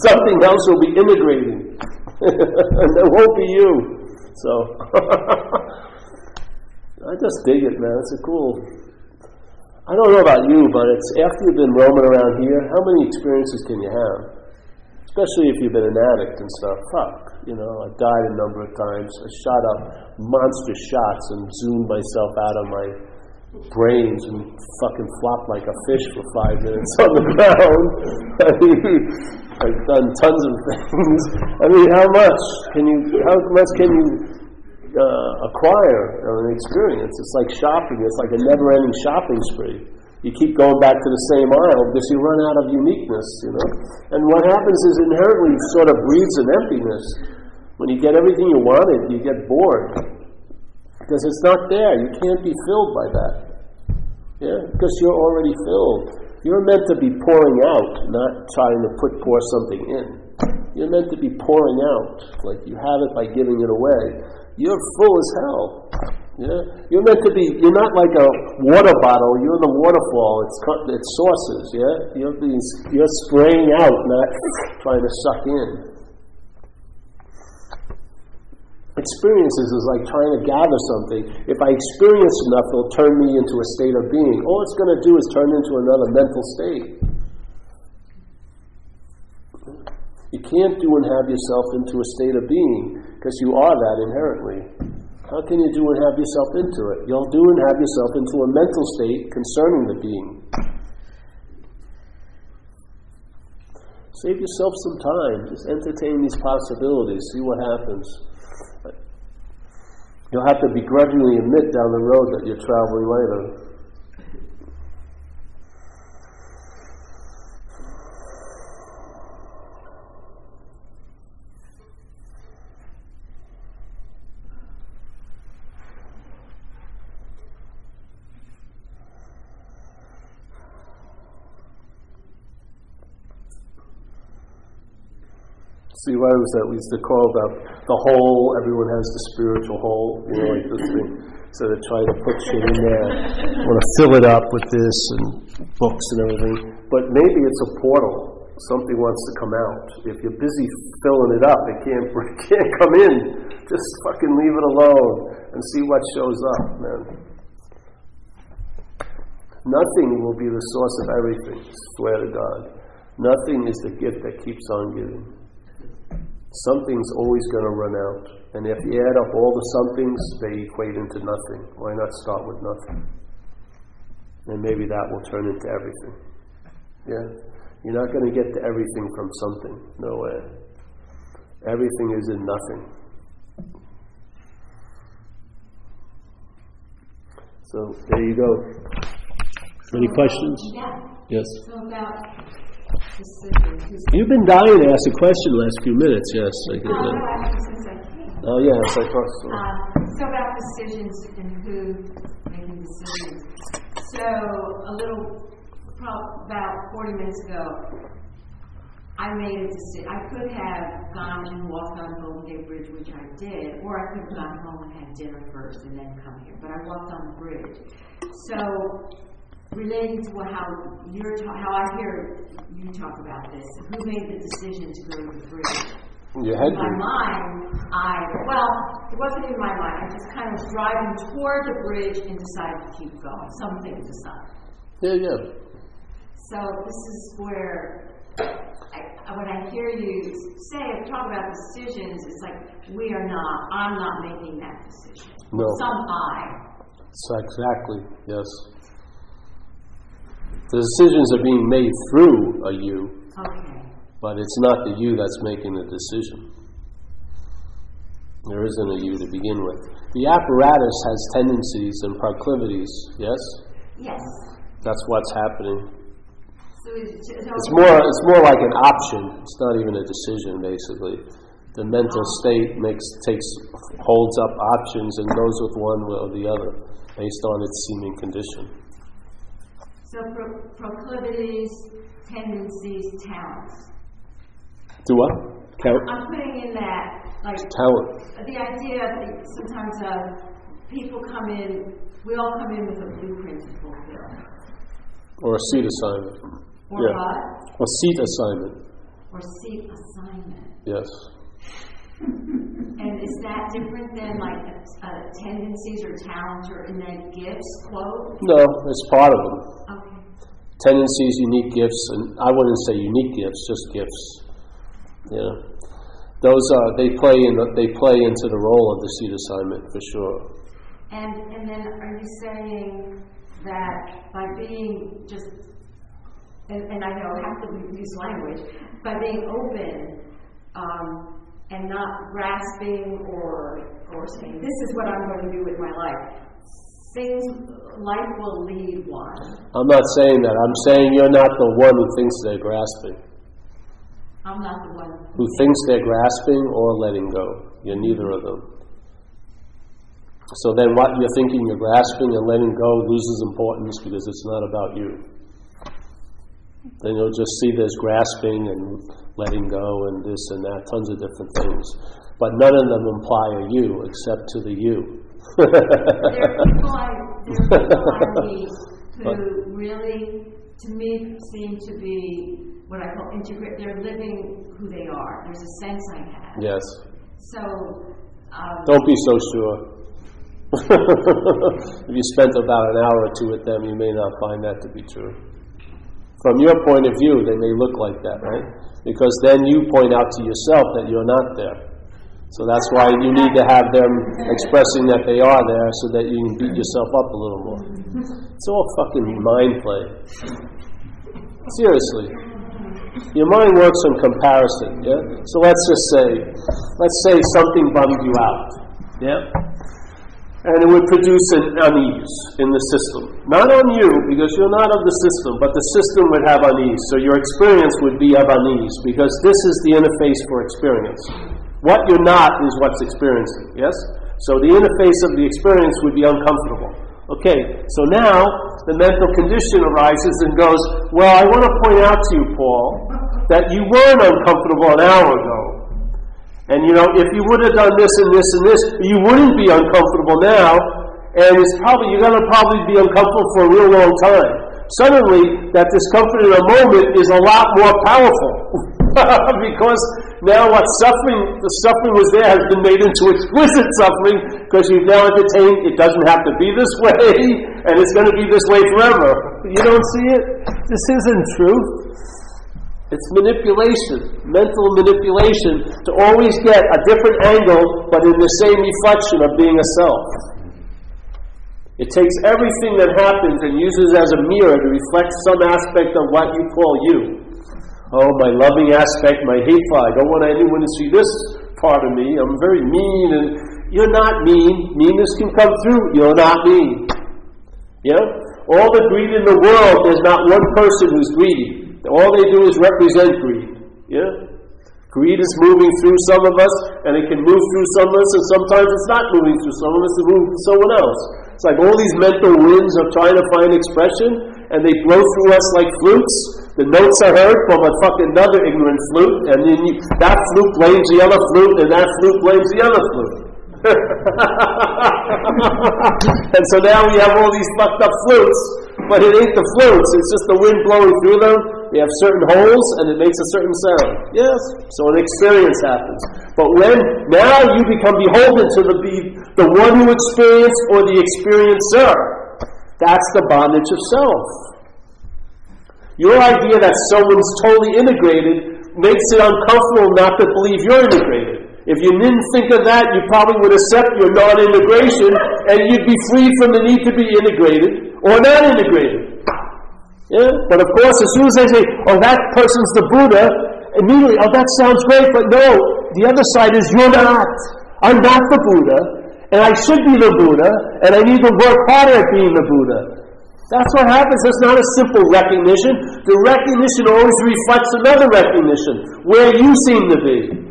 Something else will be integrating. And it won't be you. So, I just dig it, man. It's a cool... I don't know about you, but it's after you've been roaming around here, how many experiences can you have? Especially if you've been an addict and stuff. Fuck. You know, I died a number of times. I shot up monster shots and zoomed myself out of my brains and fucking flopped like a fish for 5 minutes on the ground. I mean, I've done tons of things. I mean, how much can you acquire an experience. It's like shopping. It's like a never-ending shopping spree. You keep going back to the same aisle because you run out of uniqueness, And what happens is inherently sort of breeds an emptiness. When you get everything you wanted, you get bored. Because it's not there. You can't be filled by that. Yeah? Because you're already filled. You're meant to be pouring out, not trying to pour something in. You're meant to be pouring out. Like you have it by giving it away. You're full as hell. Yeah? You're meant to be, you're not like a water bottle, you're the waterfall, it's sources, yeah? You're spraying out, not trying to suck in. Experiences is like trying to gather something. If I experience enough, it'll turn me into a state of being. All it's going to do is turn into another mental state. You can't do and have yourself into a state of being, because you are that inherently. How can you do and have yourself into it? You'll do and have yourself into a mental state concerning the being. Save yourself some time. Just entertain these possibilities. See what happens. You'll have to begrudgingly admit down the road that you're traveling later. See, what was that we used to call the whole, everyone has the spiritual whole, like this thing. So they try to put shit in there, want to fill it up with this and books and everything. But maybe it's a portal. Something wants to come out. If you're busy filling it up, it can't come in. Just fucking leave it alone and see what shows up, man. Nothing will be the source of everything, swear to God. Nothing is the gift that keeps on giving. Something's always going to run out. And if you add up all the somethings, they equate into nothing. Why not start with nothing? And maybe that will turn into everything. Yeah? You're not going to get to everything from something. No way. Everything is in nothing. So, there you go. Any questions? Yeah. Yes. So about decisions. You've been dying to ask a question the last few minutes, yes. No, actually since I came. Oh, yes, I thought so. So about decisions and who making decisions. So about 40 minutes ago, I made a decision. I could have gone and walked on Golden Gate Bridge, which I did, or I could have gone home and had dinner first and then come here. But I walked on the bridge. So relating to how I hear you talk about this, who made the decision to go to the bridge? You had in my mind, it wasn't in my mind. I just kind of was driving toward the bridge and decided to keep going. Something decided. Yeah. So this is where, when I hear you talk about decisions, it's like I'm not making that decision. No. Some I. So exactly, yes. The decisions are being made through a you. Okay. But it's not the you that's making the decision. There isn't a you to begin with. The apparatus has tendencies and proclivities, yes? Yes. That's what's happening. So it's more like an option. It's not even a decision, basically. The mental state holds up options and goes with one or the other, based on its seeming condition. So proclivities, tendencies, talents. Do what? Count? I'm putting in that, talent. The idea that sometimes people come in, we all come in with a blueprint to fulfill. Or a seat assignment. Or what? Or seat assignment. Or seat assignment. Yes. And is that different than tendencies or talents or innate gifts, quote? No, it's part of them. Okay. Tendencies, unique gifts, and I wouldn't say unique gifts, just gifts. Yeah. Those they play into the role of the seat assignment for sure. And then are you saying that by being just, and I know I have to use language, by being open and not grasping or or saying, this is what I'm going to do with my life. Life will lead one. I'm not saying that. I'm saying you're not the one who thinks they're grasping. I'm not the one Who thinks they're grasping or letting go. You're neither of them. So then what you're thinking you're grasping and letting go loses importance because it's not about you. Then you'll just see there's grasping and letting go and this and that, tons of different things. But none of them imply a you except to the you. There are people I meet who really, to me, seem to be what I call integrate. They're living who they are. There's a sense I have. Yes. So. Don't be so sure. If you spent about an hour or two with them, you may not find that to be true. From your point of view, they may look like that, right? Because then you point out to yourself that you're not there. So that's why you need to have them expressing that they are there so that you can beat yourself up a little more. It's all fucking mind play. Seriously. Your mind works on comparison, yeah? So let's say something bummed you out, yeah? And it would produce an unease in the system. Not on you, because you're not of the system, but the system would have unease. So your experience would be of unease, because this is the interface for experience. What you're not is what's experiencing, yes? So the interface of the experience would be uncomfortable. Okay, so now the mental condition arises and goes, well, I want to point out to you, Paul, that you weren't uncomfortable an hour ago. And if you would have done this and this and this, you wouldn't be uncomfortable now, and you're going to probably be uncomfortable for a real long time. Suddenly, that discomfort in a moment is a lot more powerful. Because now the suffering was there has been made into exquisite suffering because you've now entertained it doesn't have to be this way and it's going to be this way forever. You don't see it? This isn't truth. It's manipulation, mental manipulation to always get a different angle but in the same reflection of being a self. It takes everything that happens and uses it as a mirror to reflect some aspect of what you call you. Oh, my loving aspect, my hateful. I don't want anyone to see this part of me. I'm very mean. And you're not mean. Meanness can come through. You're not mean. Yeah? All the greed in the world, there's not one person who's greedy. All they do is represent greed. Yeah? Greed is moving through some of us, and it can move through some of us, and sometimes it's not moving through some of us, it's moving through someone else. It's like all these mental winds of trying to find expression, and they blow through us like flutes. The notes are heard from another ignorant flute, and then that flute blames the other flute, and that flute blames the other flute. And so now we have all these fucked up flutes, but it ain't the flutes, it's just the wind blowing through them. They have certain holes, and it makes a certain sound. Yes, so an experience happens. But when now you become beholden to the one who experienced or the experiencer, that's the bondage of self. Your idea that someone's totally integrated makes it uncomfortable not to believe you're integrated. If you didn't think of that, you probably would accept your non-integration, and you'd be free from the need to be integrated or not integrated. Yeah? But of course, as soon as they say, oh, that person's the Buddha, immediately, oh, that sounds great, but no, the other side is, you're not. I'm not the Buddha, and I should be the Buddha, and I need to work harder at being the Buddha. That's what happens. It's not a simple recognition. The recognition always reflects another recognition, where you seem to be.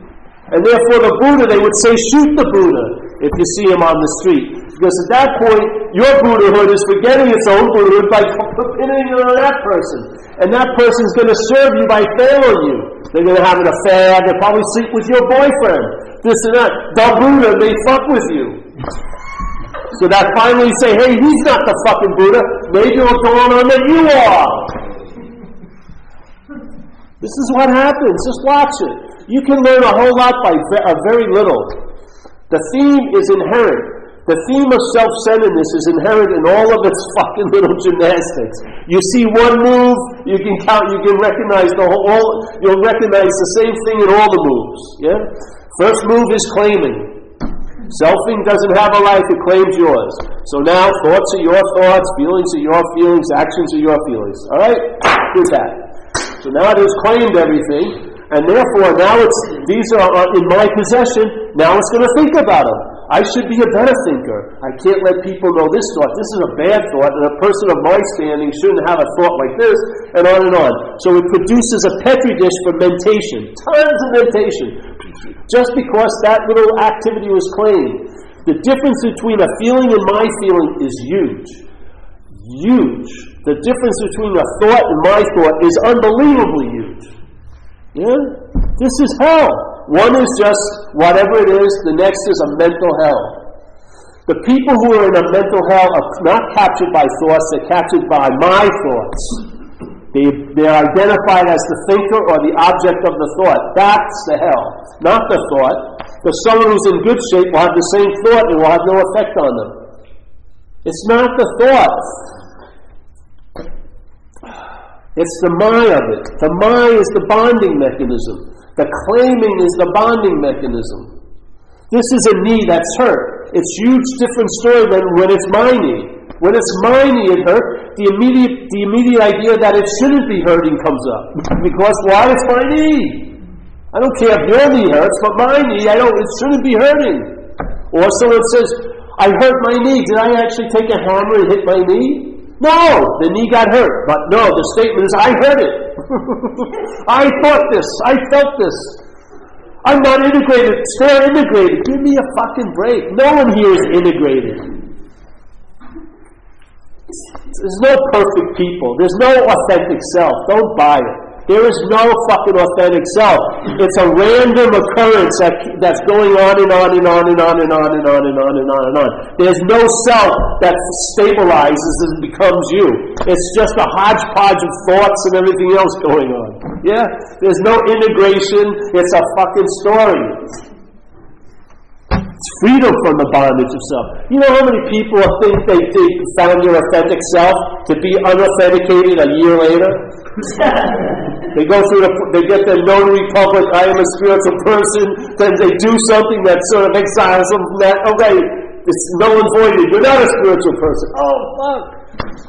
And therefore the Buddha, they would say, shoot the Buddha if you see him on the street. Because at that point, your Buddhahood is forgetting its own Buddhahood by pinning it on that person. And that person's going to serve you by failing you. They're going to have an affair. They'll probably sleep with your boyfriend. This and that. The Buddha may fuck with you. So that finally say, hey, he's not the fucking Buddha. Maybe what's going on that you are. This is what happens. Just watch it. You can learn a whole lot by very little. The theme is inherent. The theme of self-centeredness is inherent in all of its fucking little gymnastics. You see one move, you can count, you can recognize you'll recognize the same thing in all the moves. Yeah? First move is claiming. Selfing doesn't have a life, it claims yours. So now, thoughts are your thoughts, feelings are your feelings, actions are your feelings. Alright? Here's that. So now it has claimed everything, and therefore now these are in my possession, now it's going to think about them. I should be a better thinker. I can't let people know this thought. This is a bad thought, and a person of my standing shouldn't have a thought like this, and on and on. So it produces a petri dish for mentation. Tons of mentation. Just because that little activity was claimed. The difference between a feeling and my feeling is huge. Huge. The difference between a thought and my thought is unbelievably huge. Yeah? This is hell. One is just whatever it is, the next is a mental hell. The people who are in a mental hell are not captured by thoughts, they're captured by my thoughts. They're identified as the thinker or the object of the thought. That's the hell, not the thought. Because someone who's in good shape will have the same thought and will have no effect on them. It's not the thought. It's the my of it. The my is the bonding mechanism. The claiming is the bonding mechanism. This is a knee that's hurt. It's a huge different story than when it's my knee. When it's my knee it hurt, the immediate idea that it shouldn't be hurting comes up. Because why? It's my knee. I don't care if your knee hurts, but my knee, it shouldn't be hurting. Or someone says, I hurt my knee. Did I actually take a hammer and hit my knee? No, the knee got hurt. But no, the statement is, I heard it. I thought this. I felt this. I'm not integrated. They're integrated. Give me a fucking break. No one here is integrated. There's no perfect people. There's no authentic self. Don't buy it. There is no fucking authentic self. It's a random occurrence that's going on and on and on and on and on and on and on and on and on. There's no self that stabilizes and becomes you. It's just a hodgepodge of thoughts and everything else going on. Yeah? There's no integration. It's a fucking story. It's freedom from the bondage of self. You know how many people think they found their authentic self to be unauthenticated a year later? They go through they get their notary public, I am a spiritual person, then they do something that sort of exiles them from that. Okay, it's null and voided. You're not a spiritual person. Oh, fuck.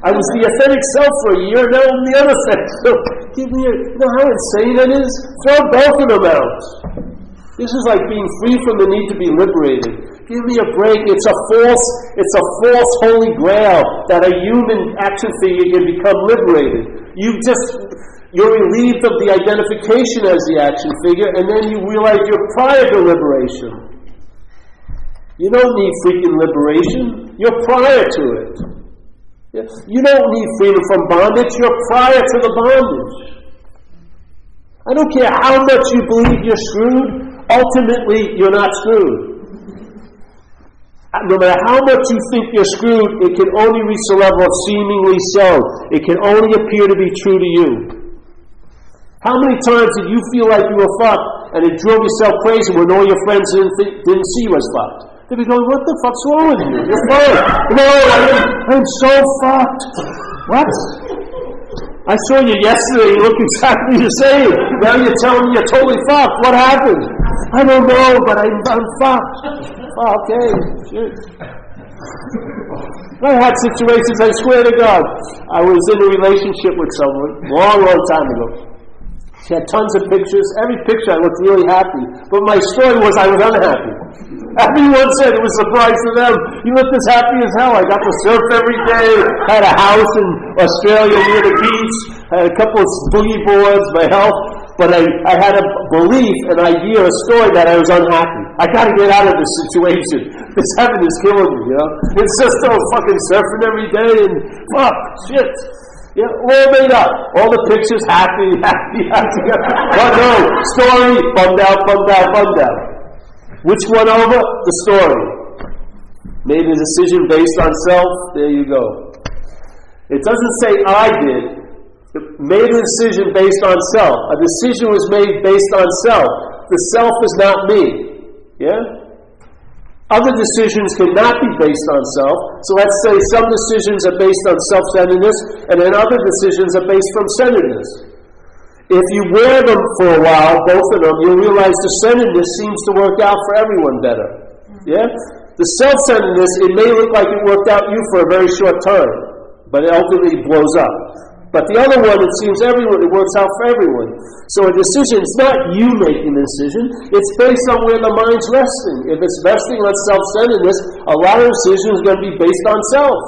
I was the authentic self for a year, now I'm the unauthentic. So, you know how insane that is? Throw both of them out. This is like being free from the need to be liberated. Give me a break. It's a false holy grail that a human action figure can become liberated. You're relieved of the identification as the action figure, and then you realize you're prior to liberation. You don't need freaking liberation. You're prior to it. You don't need freedom from bondage. You're prior to the bondage. I don't care how much you believe you're screwed. Ultimately, you're not screwed. No matter how much you think you're screwed, it can only reach the level of seemingly so. It can only appear to be true to you. How many times did you feel like you were fucked and it drove yourself crazy when all your friends didn't see you as fucked? They'd be going, what the fuck's wrong with you? You're fine. No, I'm so fucked. What? I saw you yesterday, you look exactly the same. Now you're telling me you're totally fucked. What happened? I don't know, but I'm fucked. Oh, okay, shit. I had situations, I swear to God. I was in a relationship with someone, long time ago. She had tons of pictures. Every picture I looked really happy. But my story was I was unhappy. Everyone said it was a surprise to them. You looked as happy as hell. I got to surf every day. Had a house in Australia near the beach. Had a couple of boogie boards, my health. But I had a belief, an idea, a story that I was unhappy. I got to get out of this situation. This heaven is killing me, you know. It's just so fucking surfing every day and fuck, shit. Yeah, all made up. All the pictures, happy. But no, story, bummed out. Which one over? The story. Made a decision based on self, there you go. It doesn't say I did. It made a decision based on self. A decision was made based on self. The self is not me. Yeah? Other decisions cannot be based on self. So let's say some decisions are based on self-centeredness, and then other decisions are based from centeredness. If you wear them for a while, both of them, you'll realize the centeredness seems to work out for everyone better. Yeah? The self-centeredness, it may look like it worked out you for a very short time, but it ultimately blows up. But the other one, it seems it works out for everyone. So a decision, it's not you making the decision, it's based on where the mind's resting. If it's resting on self-centeredness, a lot of decisions are going to be based on self.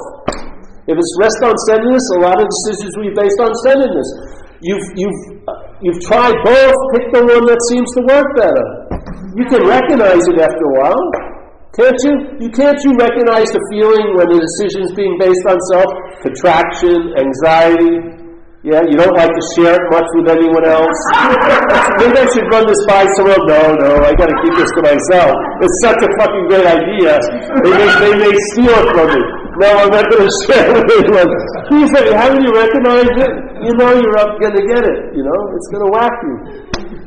If it's rest on centeredness, a lot of decisions will be based on centeredness. You've tried both, pick the one that seems to work better. You can recognize it after a while. Can't you? Can't you recognize the feeling when the decision is being based on self? Contraction, anxiety. Yeah, you don't like to share it much with anyone else. Maybe I should run this by someone. No, I got to keep this to myself. It's such a fucking great idea. They may steal it from me. No, I'm not going to share it with anyone. Please, haven't you recognized it? You know you're up going to get it. You know, it's going to whack you.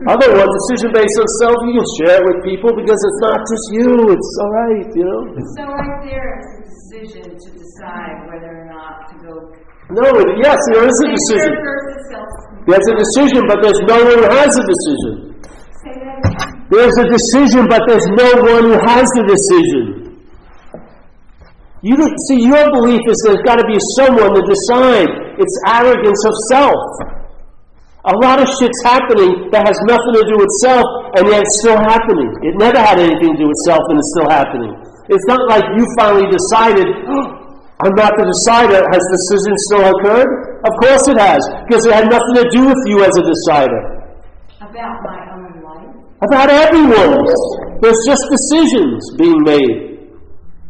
Other one, decision based on self, you can share it with people because it's not just you. It's all right, you know. So right there, it's a decision to decide whether or not to go. No, yes, there is a decision. There's a decision, but there's no one who has a decision. Say that again. There's a decision, but there's no one who has the decision. You see, your belief is there's got to be someone to decide. It's arrogance of self. A lot of shit's happening that has nothing to do with self, and yet it's still happening. It never had anything to do with self, and it's still happening. It's not like you finally decided, I'm not the decider. Has the decision still occurred? Of course it has, because it had nothing to do with you as a decider. About my own life? About everyone's. There's just decisions being made.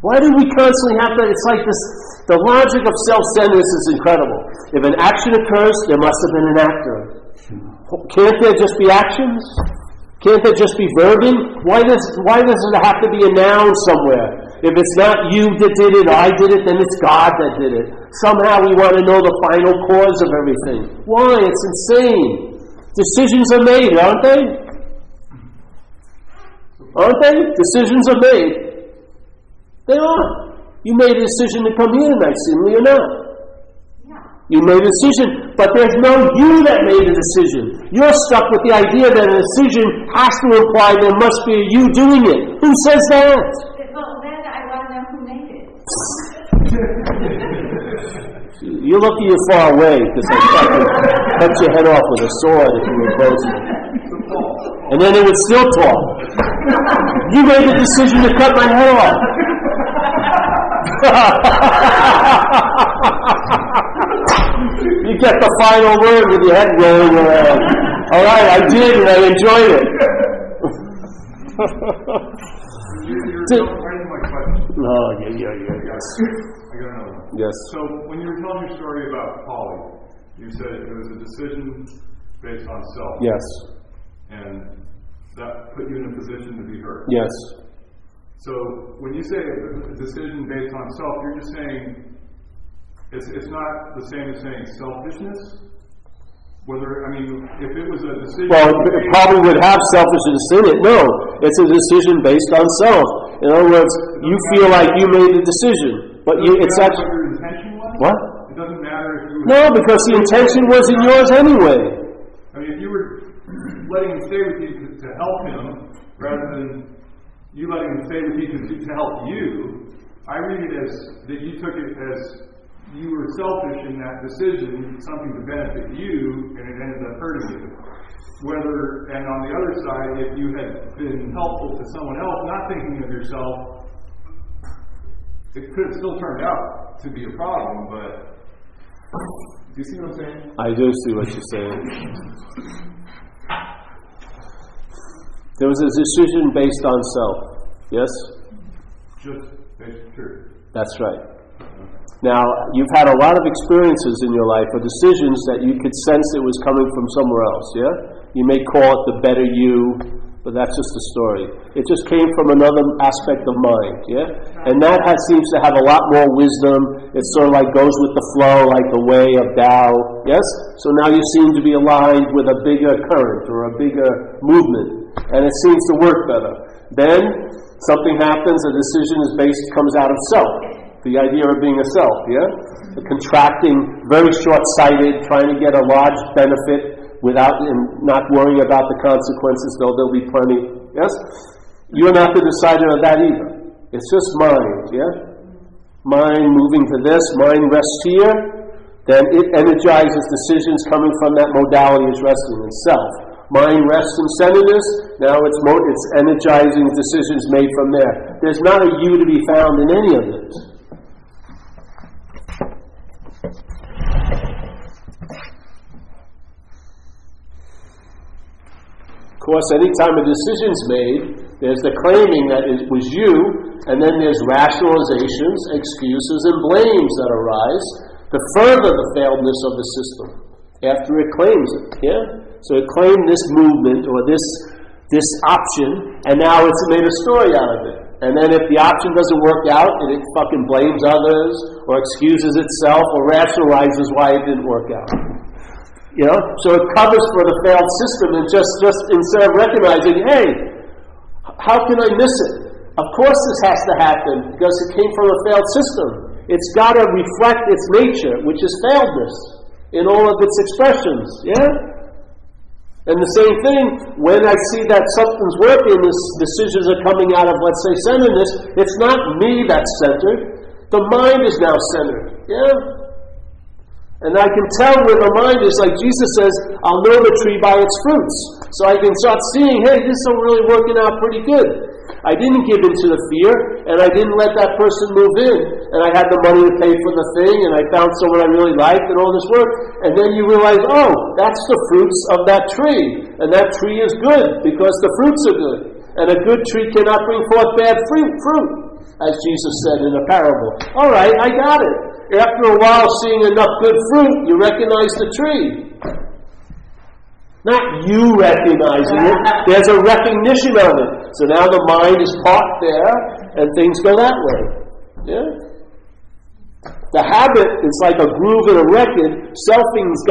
Why do we constantly have that? It's like this, the logic of self-centeredness is incredible. If an action occurs, there must have been an actor. Can't there just be actions? Can't there just be verbing? Why does it have to be a noun somewhere? If it's not you that did it, or I did it, then it's God that did it. Somehow we want to know the final cause of everything. Why? It's insane. Decisions are made, aren't they? Aren't they? Decisions are made. They are. You made a decision to come here tonight, seemingly or not. You made a decision, but there's no you that made a decision. You're stuck with the idea that a decision has to imply there must be a you doing it. Who says that? Well, then I want to know who made it. You're lucky you're far away, because I fucking cut your head off with a sword if you were close. And then it would still talk. You made the decision to cut my head off. You get the final word with your head rolling around. All right, I did, and I enjoyed it. You're writing my question. Oh, yeah. I got another one. Yes. So when you were telling your story about Polly, you said it was a decision based on self. Yes. And that put you in a position to be hurt. Yes. So when you say a decision based on self, you're just saying it's not the same as saying selfishness? If it was a decision... Well, it probably would have selfishness in it. No, it's a decision based on self. In other words, you feel like you made the decision, but it's actually... What your intention was? What? It doesn't matter if you... No, because the intention wasn't yours anyway. If you were letting him stay with you to help him, rather than you letting him stay with you to help you, I read it as that you took it as you were selfish in that decision, something to benefit you, and it ended up hurting you. And on the other side, if you had been helpful to someone else, not thinking of yourself, it could have still turned out to be a problem, but do you see what I'm saying? I do see what you're saying. There was a decision based on self. Yes? Just basic truth. That's right. Now, you've had a lot of experiences in your life or decisions that you could sense it was coming from somewhere else, yeah? You may call it the better you, but that's just a story. It just came from another aspect of mind, yeah? And that seems to have a lot more wisdom. It sort of like goes with the flow, like the way of Tao, yes? So now you seem to be aligned with a bigger current or a bigger movement, and it seems to work better. Then, something happens, a decision comes out of self. The idea of being a self, yeah? The contracting, very short-sighted, trying to get a large benefit and not worrying about the consequences, though there'll be plenty, yes? You're not the decider of that either. It's just mind, yeah? Mind moving to this, mind rests here, then it energizes decisions coming from that modality as resting in self. Mind rests in centeredness, now it's energizing decisions made from there. There's not a you to be found in any of this. Of course, anytime a decision's made, there's the claiming that it was you, and then there's rationalizations, excuses, and blames that arise to further the failedness of the system after it claims it. Yeah? So it claimed this movement or this option, and now it's made a story out of it. And then if the option doesn't work out, it fucking blames others, or excuses itself, or rationalizes why it didn't work out. You know, so it covers for the failed system, and just instead of recognizing, hey, how can I miss it? Of course this has to happen, because it came from a failed system. It's got to reflect its nature, which is failedness, in all of its expressions, yeah? And the same thing, when I see that something's working, decisions are coming out of, let's say, centeredness, it's not me that's centered, the mind is now centered, yeah? And I can tell where the mind is, like Jesus says, I'll know the tree by its fruits. So I can start seeing, hey, this is really working out pretty good. I didn't give in to the fear, and I didn't let that person move in. And I had the money to pay for the thing, and I found someone I really liked, and all this work. And then you realize, oh, that's the fruits of that tree. And that tree is good, because the fruits are good. And a good tree cannot bring forth bad fruit, as Jesus said in a parable. All right, I got it. After a while, seeing enough good fruit, you recognize the tree. Not you recognizing it. There's a recognition of it. So now the mind is parked there, and things go that way. Yeah? The habit is like a groove in a record. Selfing's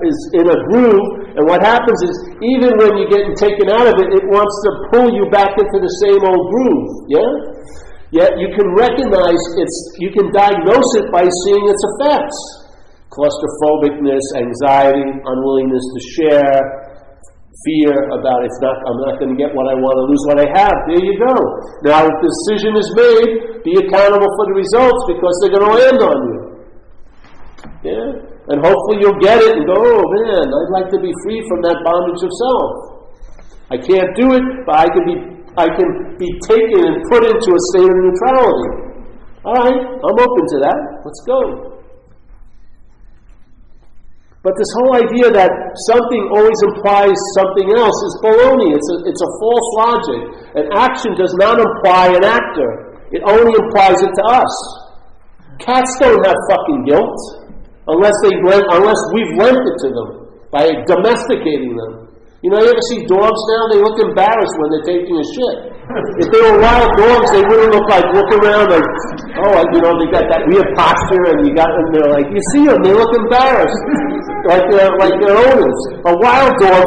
is in a groove, and what happens is, even when you're getting taken out of it, it wants to pull you back into the same old groove. Yeah? Yet you can recognize you can diagnose it by seeing its effects. Claustrophobicness, anxiety, unwillingness to share, fear about I'm not going to get what I want to lose what I have. There you go. Now if the decision is made, be accountable for the results, because they're going to land on you. Yeah? And hopefully you'll get it and go, oh man, I'd like to be free from that bondage of self. I can't do it, but I can be taken and put into a state of neutrality. All right, I'm open to that. Let's go. But this whole idea that something always implies something else is baloney. It's a false logic. An action does not imply an actor. It only implies it to us. Cats don't have fucking guilt unless we've lent it to them by domesticating them. You know, you ever see dogs now? They look embarrassed when they're taking a shit. If they were wild dogs, they wouldn't look around like, they got that weird posture, and they're like, you see them, they look embarrassed, like their owners. A wild dog,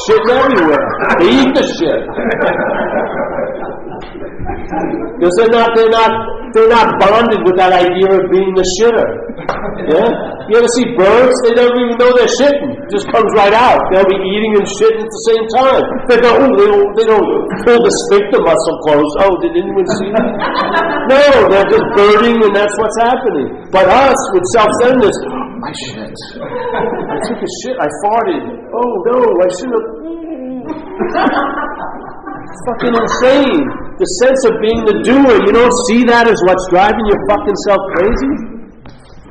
shitting everywhere. They eat the shit. Because they're not bonded with that idea of being the shitter. Yeah? You ever see birds? They don't even know they're shitting. It just comes right out. They'll be eating and shitting at the same time. They don't pull the sphincter muscle close. Oh, did anyone see that? No, they're just birding, and that's what's happening. But us, with self-centeredness, I shit. I took a shit. I farted. Oh no, I shouldn't have. It's fucking insane. The sense of being the doer. You don't see that as what's driving your fucking self crazy?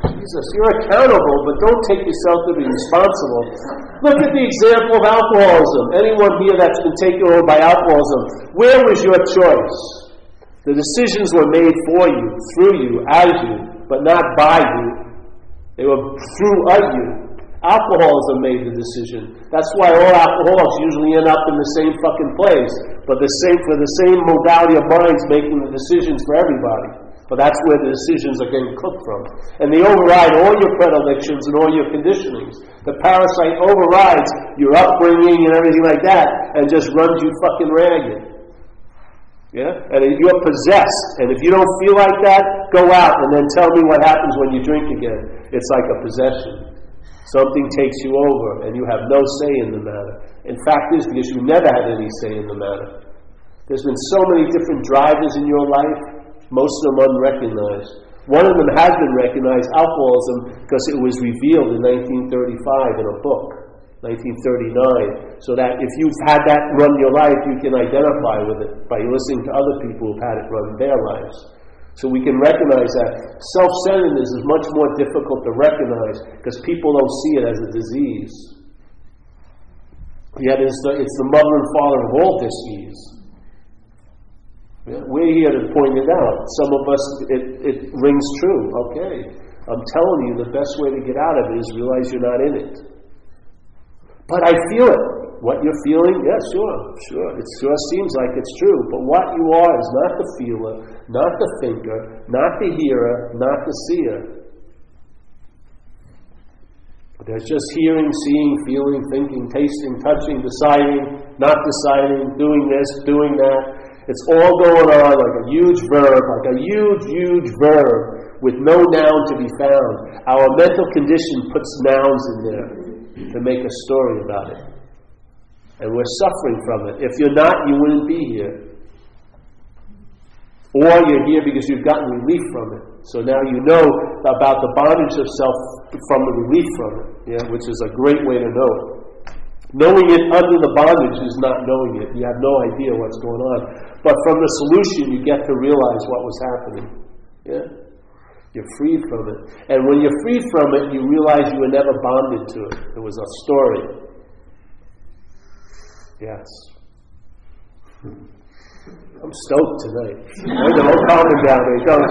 Jesus, you're accountable, but don't take yourself to be responsible. Look at the example of alcoholism. Anyone here that's been taken over by alcoholism, where was your choice? The decisions were made for you, through you, as you, but not by you. They were through you. Alcoholism made the decision. That's why all alcoholics usually end up in the same fucking place. But the same modality of minds making the decisions for everybody. But that's where the decisions are getting cooked from. And they override all your predilections and all your conditionings. The parasite overrides your upbringing and everything like that, and just runs you fucking ragged. Yeah? And you're possessed. And if you don't feel like that, go out and then tell me what happens when you drink again. It's like a possession. Something takes you over, and you have no say in the matter. In fact, it's because you never had any say in the matter. There's been so many different drivers in your life, most of them unrecognized. One of them has been recognized, alcoholism, because it was revealed in 1935 in a book, 1939. So that if you've had that run your life, you can identify with it by listening to other people who've had it run their lives. So we can recognize that self-centeredness is much more difficult to recognize because people don't see it as a disease. Yet it's the mother and father of all disease. Yeah, we're here to point it out. Some of us, it rings true. Okay, I'm telling you, the best way to get out of it is realize you're not in it. But I feel it. What you're feeling, yeah, sure. It sure seems like it's true. But what you are is not the feeler, not the thinker, not the hearer, not the seer. There's just hearing, seeing, feeling, thinking, tasting, touching, deciding, not deciding, doing this, doing that. It's all going on like a huge verb, huge verb with no noun to be found. Our mental condition puts nouns in there to make a story about it. And we're suffering from it. If you're not, you wouldn't be here. Or you're here because you've gotten relief from it. So now you know about the bondage of self from the relief from it, which is a great way to know it. Knowing it under the bondage is not knowing it. You have no idea what's going on. But from the solution, you get to realize what was happening. Yeah? You're freed from it. And when you're freed from it, you realize you were never bonded to it. It was a story. Yes. I'm stoked tonight. I know, calm him down.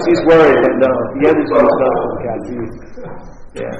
He's worried, but no, the energy is nothing, Kathy. Yeah.